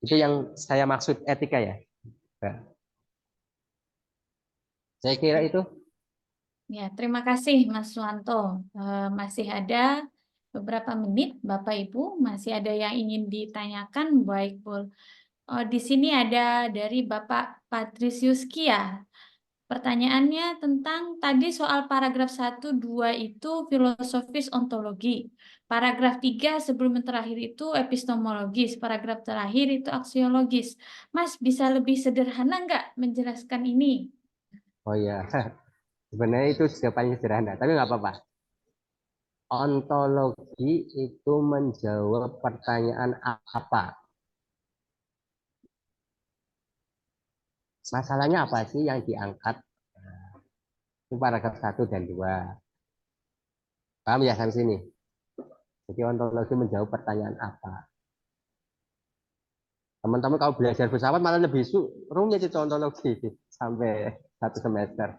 Itu yang saya maksud etika ya. Mbak. Saya kira itu. Ya, terima kasih Mas Suwanto. Masih ada beberapa menit, Bapak Ibu, masih ada yang ingin ditanyakan, baik Bu. Di sini ada dari Bapak Patrisius Kia. Pertanyaannya tentang tadi soal paragraf 1, 2 itu filosofis ontologi. Paragraf 3 sebelum yang terakhir itu epistemologis. Paragraf terakhir itu aksiologis. Mas, bisa lebih sederhana nggak menjelaskan ini? Oh ya, sebenarnya itu sudah paling sederhana, tapi nggak apa-apa. Ontologi itu menjawab pertanyaan apa? Masalahnya apa sih yang diangkat? Itu paragraf 1 dan 2. Paham ya sampai sini? Jadi ontologi menjawab pertanyaan apa? Teman-teman kalau belajar filsafat malah lebih rumit itu ontologi sampai 1 semester.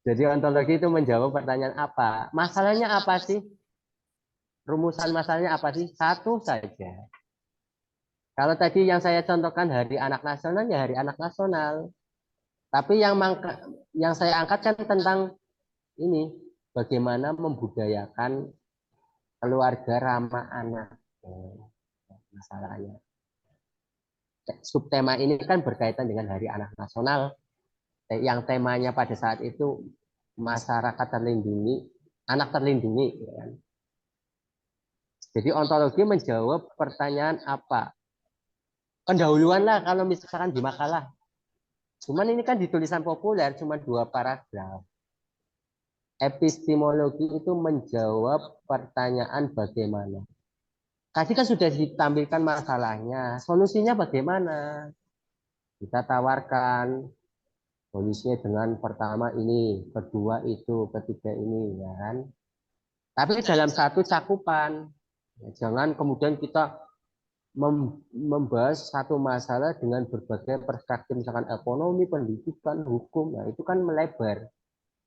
Jadi ontologi itu menjawab pertanyaan apa? Masalahnya apa sih? Rumusan masalahnya apa sih? Satu saja. Kalau tadi yang saya contohkan Hari Anak Nasional, ya Hari Anak Nasional. Tapi yang saya angkat kan tentang ini, bagaimana membudayakan keluarga ramah anak. Masalahnya. Subtema ini kan berkaitan dengan Hari Anak Nasional. Yang temanya pada saat itu masyarakat terlindungi, anak terlindungi. Ya kan? Jadi ontologi menjawab pertanyaan apa? Pendahuluan lah kalau misalkan di makalah. Cuman ini kan di tulisan populer cuma 2 paragraf. Epistemologi itu menjawab pertanyaan bagaimana. Tadi kan sudah ditampilkan masalahnya, solusinya bagaimana? Kita tawarkan solusinya dengan pertama ini, kedua itu, ketiga ini, ya kan? Tapi dalam satu cakupan, jangan kemudian kita membahas satu masalah dengan berbagai perspektif, misalkan ekonomi, pendidikan, hukum, nah itu kan melebar.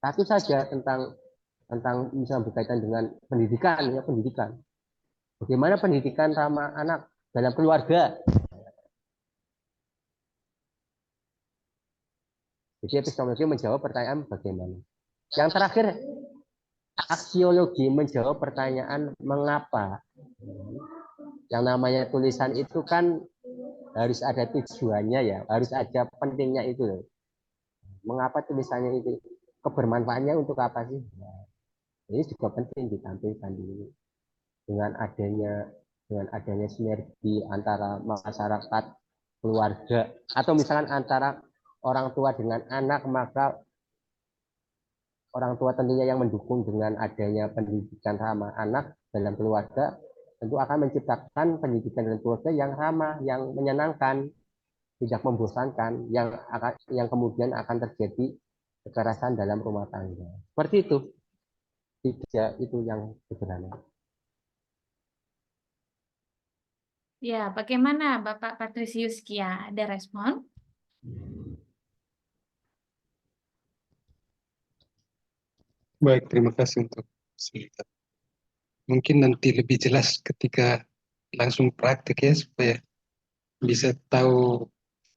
Satu saja tentang misalnya berkaitan dengan pendidikan, ya pendidikan. Bagaimana pendidikan ramah anak dalam keluarga? Jadi epistemologi menjawab pertanyaan bagaimana. Yang terakhir, aksiologi menjawab pertanyaan mengapa. Yang namanya tulisan itu kan harus ada tujuannya ya, harus ada pentingnya itu loh. Mengapa tulisannya itu? Kebermanfaatnya untuk apa sih? Nah, ini juga penting ditampilkan dulu. Dengan adanya sinergi antara masyarakat, keluarga, atau misalkan antara orang tua dengan anak, maka orang tua tentunya yang mendukung dengan adanya pendidikan ramah anak dalam keluarga tentu akan menciptakan pendidikan dalam keluarga yang ramah, yang menyenangkan, tidak membosankan, yang kemudian akan terjadi kekerasan dalam rumah tangga. Seperti itu. Tidak itu yang sederhana. Ya, bagaimana Bapak Patrisius Kia? Ada respon? Baik, terima kasih untuk cerita. Mungkin nanti lebih jelas ketika langsung praktik ya, supaya bisa tahu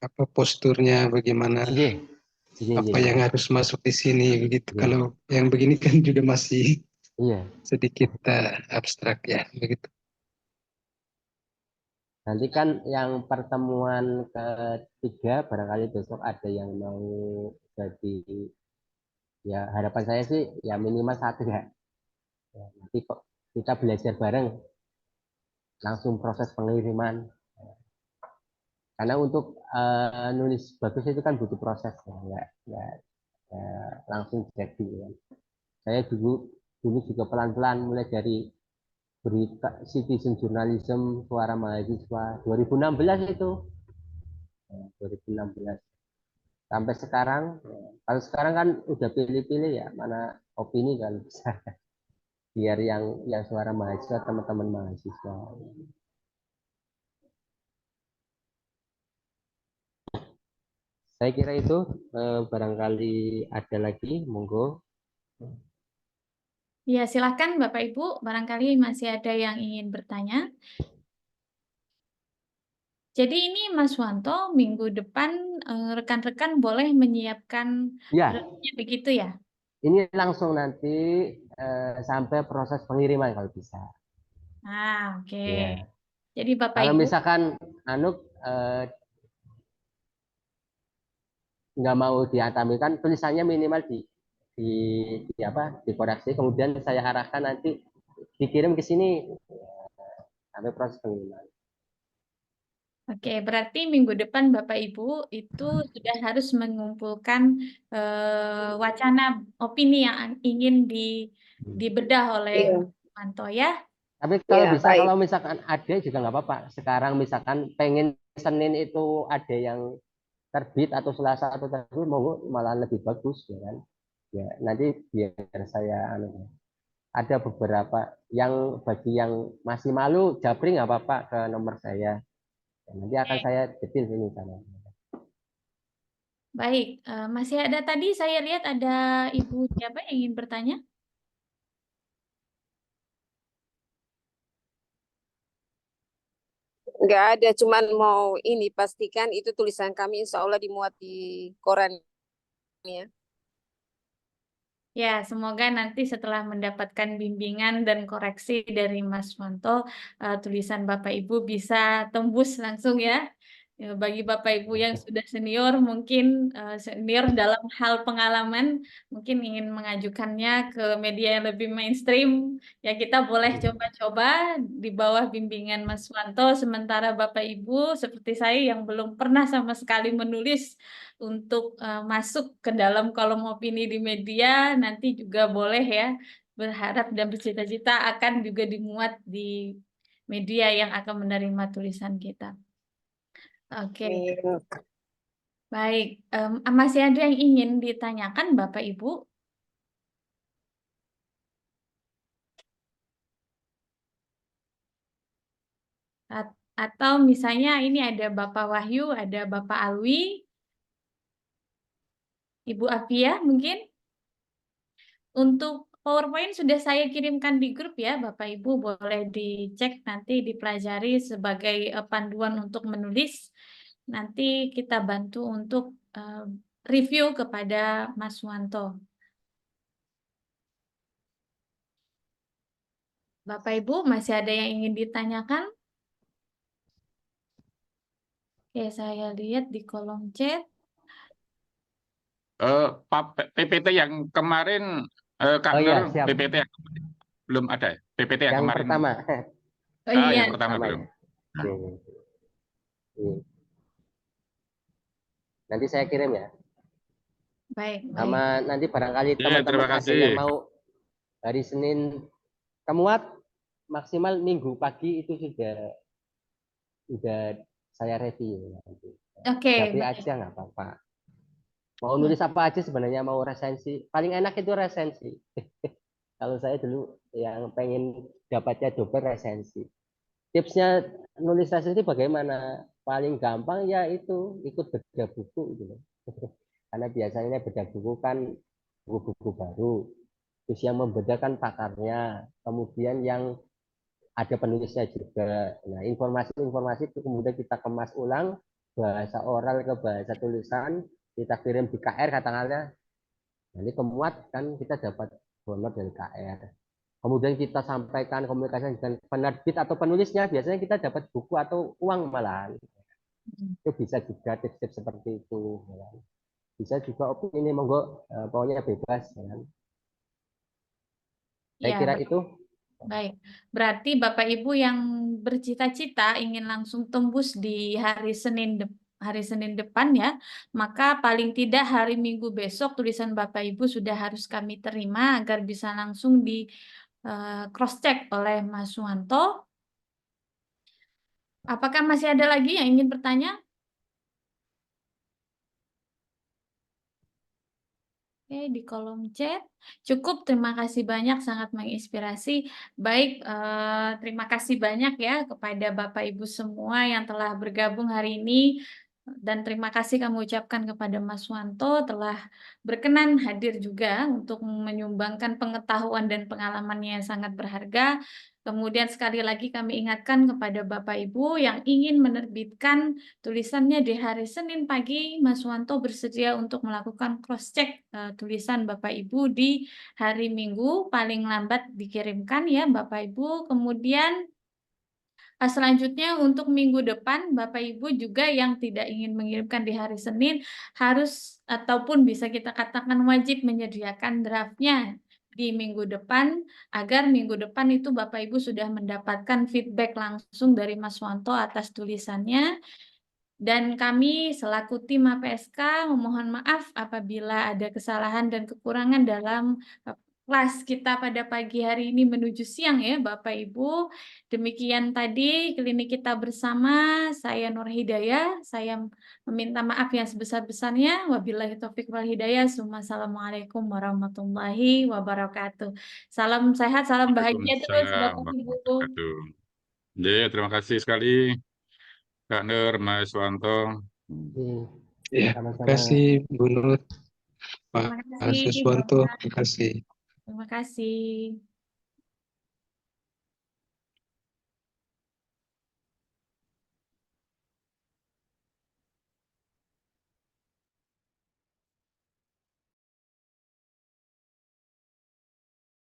apa posturnya, bagaimana apa yang harus masuk di sini begitu. Kalau yang begini kan juga masih sedikit abstrak ya begitu. Nanti kan yang pertemuan ketiga barangkali besok ada yang mau jadi, ya harapan saya sih ya minimal 1 ya. Nanti kok kita belajar bareng langsung proses pengiriman. Karena untuk nulis bagus itu kan butuh proses ya, langsung jadi. Ya. Saya dulu juga pelan-pelan mulai dari berita citizen journalism suara mahasiswa 2016 itu. 2016 sampai sekarang. Kalau sekarang kan udah pilih-pilih ya, mana opini kan bisa biar yang suara mahasiswa, teman-teman mahasiswa. Saya kira itu, barangkali ada lagi, monggo. Ya, silakan Bapak Ibu, barangkali masih ada yang ingin bertanya. Jadi ini Mas Wanto minggu depan rekan-rekan boleh menyiapkan Ya, draftnya begitu ya? ini langsung nanti sampai proses pengiriman kalau bisa. Ah, oke. Ya. Jadi Bapak Kalau Ibu, misalkan nggak mau diatamirkan, tulisannya minimal di, dikoreksi, kemudian saya arahkan nanti dikirim ke sini sampai proses pengiriman. oke, berarti minggu depan Bapak Ibu itu sudah harus mengumpulkan wacana opini yang ingin dibedah oleh Iya, Mas Wanto ya. Tapi ya, baik. kalau misalkan ada juga nggak apa-apa. Sekarang misalkan pengen Senin itu ada yang terbit atau Selasa atau terbit, monggo malah lebih bagus ya kan. Ya, nanti biar saya ada beberapa yang bagi yang masih malu japri nggak apa-apa ke nomor saya. Ya, nanti akan saya detil ini sana. Baik, masih ada tadi saya lihat ada Ibu siapa yang ingin bertanya? Nggak ada, cuman mau ini pastikan itu tulisan kami insya Allah dimuat di koran ya. Ya, semoga nanti setelah mendapatkan bimbingan dan koreksi dari Mas Wanto, tulisan Bapak Ibu bisa tembus langsung ya. Ya, bagi Bapak Ibu yang sudah senior, mungkin senior dalam hal pengalaman, mungkin ingin mengajukannya ke media yang lebih mainstream, ya kita boleh coba-coba di bawah bimbingan Mas Wanto. Sementara Bapak Ibu seperti saya yang belum pernah sama sekali menulis untuk masuk ke dalam kolom opini di media, nanti juga boleh ya berharap dan bercita-cita akan juga dimuat di media yang akan menerima tulisan kita. Oke, Amin. baik. Masih ada yang ingin ditanyakan Bapak Ibu? Atau misalnya ini ada Bapak Wahyu, ada Bapak Alwi, Ibu Afia mungkin? Untuk PowerPoint sudah saya kirimkan di grup ya, Bapak Ibu boleh dicek nanti dipelajari sebagai panduan untuk menulis. Nanti kita bantu untuk review kepada Mas Wanto. Bapak Ibu masih ada yang ingin ditanyakan? Oke, saya lihat di kolom chat. PPT yang kemarin Kak Oh Nur, iya, siap. PPT yang belum ada ya? PPT yang Yang kemarin. pertama. Oh Ah, iya, yang pertama Pertama belum. ya. Nanti saya kirim ya. baik, baik. Sama nanti barangkali Iya, teman-teman terima ada kasih. yang mau hari Senin kemuat, maksimal Minggu pagi itu sudah saya review nanti. Oke, Japri baik. aja nggak apa-apa. Mau nulis apa aja sebenarnya, mau resensi. Paling enak itu resensi. Kalau saya dulu yang pengen dapatnya double resensi. Tipsnya nulis resensi bagaimana? Paling gampang ya itu ikut bedah buku gitu. Karena biasanya bedah buku kan buku-buku baru. Terus yang membedakan pakarnya, kemudian yang ada penulisnya juga. Nah, informasi-informasi itu kemudian kita kemas ulang, bahasa oral ke bahasa tulisan, kita kirim di KR katakanlah. Nanti kemuat kan kita dapat honor dari KR. Kemudian kita sampaikan komunikasi dengan penerbit atau penulisnya, biasanya kita dapat buku atau uang malahan. Itu bisa juga tips-tips seperti itu. Bisa juga opini, monggo, pokoknya bebas. Saya Ya, kira itu. baik. Berarti Bapak Ibu yang bercita-cita ingin langsung tembus di hari Senin depan ya, maka paling tidak hari Minggu besok tulisan Bapak Ibu sudah harus kami terima agar bisa langsung di cross check oleh Mas Wanto. Apakah masih ada lagi yang ingin bertanya? Oke, di kolom chat. Cukup, terima kasih banyak, sangat menginspirasi. Baik, terima kasih banyak ya kepada Bapak Ibu semua yang telah bergabung hari ini. Dan terima kasih kami ucapkan kepada Mas Wanto telah berkenan hadir juga untuk menyumbangkan pengetahuan dan pengalamannya yang sangat berharga. Kemudian sekali lagi kami ingatkan kepada Bapak Ibu yang ingin menerbitkan tulisannya di hari Senin pagi, Mas Wanto bersedia untuk melakukan cross-check tulisan Bapak Ibu di hari Minggu, paling lambat dikirimkan ya Bapak Ibu. Kemudian selanjutnya untuk minggu depan, Bapak Ibu juga yang tidak ingin mengirimkan di hari Senin harus ataupun bisa kita katakan wajib menyediakan draftnya di minggu depan, agar minggu depan itu Bapak Ibu sudah mendapatkan feedback langsung dari Mas Wanto atas tulisannya. Dan kami selaku tim APSK memohon maaf apabila ada kesalahan dan kekurangan dalam kelas kita pada pagi hari ini menuju siang ya Bapak Ibu. Demikian tadi klinik kita bersama. Saya Nur Hidayah. Saya meminta maaf yang sebesar-besarnya. Wabillahi taufiq wal hidayah. Assalamualaikum warahmatullahi wabarakatuh. Salam sehat, salam bahagia terus Waalaikumsalam Bapak Ibu. warahmatullahi wabarakatuh. Ya, terima kasih sekali Kak Nur, Mas Wanto. Ya, Sama-sama. terima kasih Bu Nur, Terima Pak kasih Suswanto, Bapak. terima kasih. Terima kasih.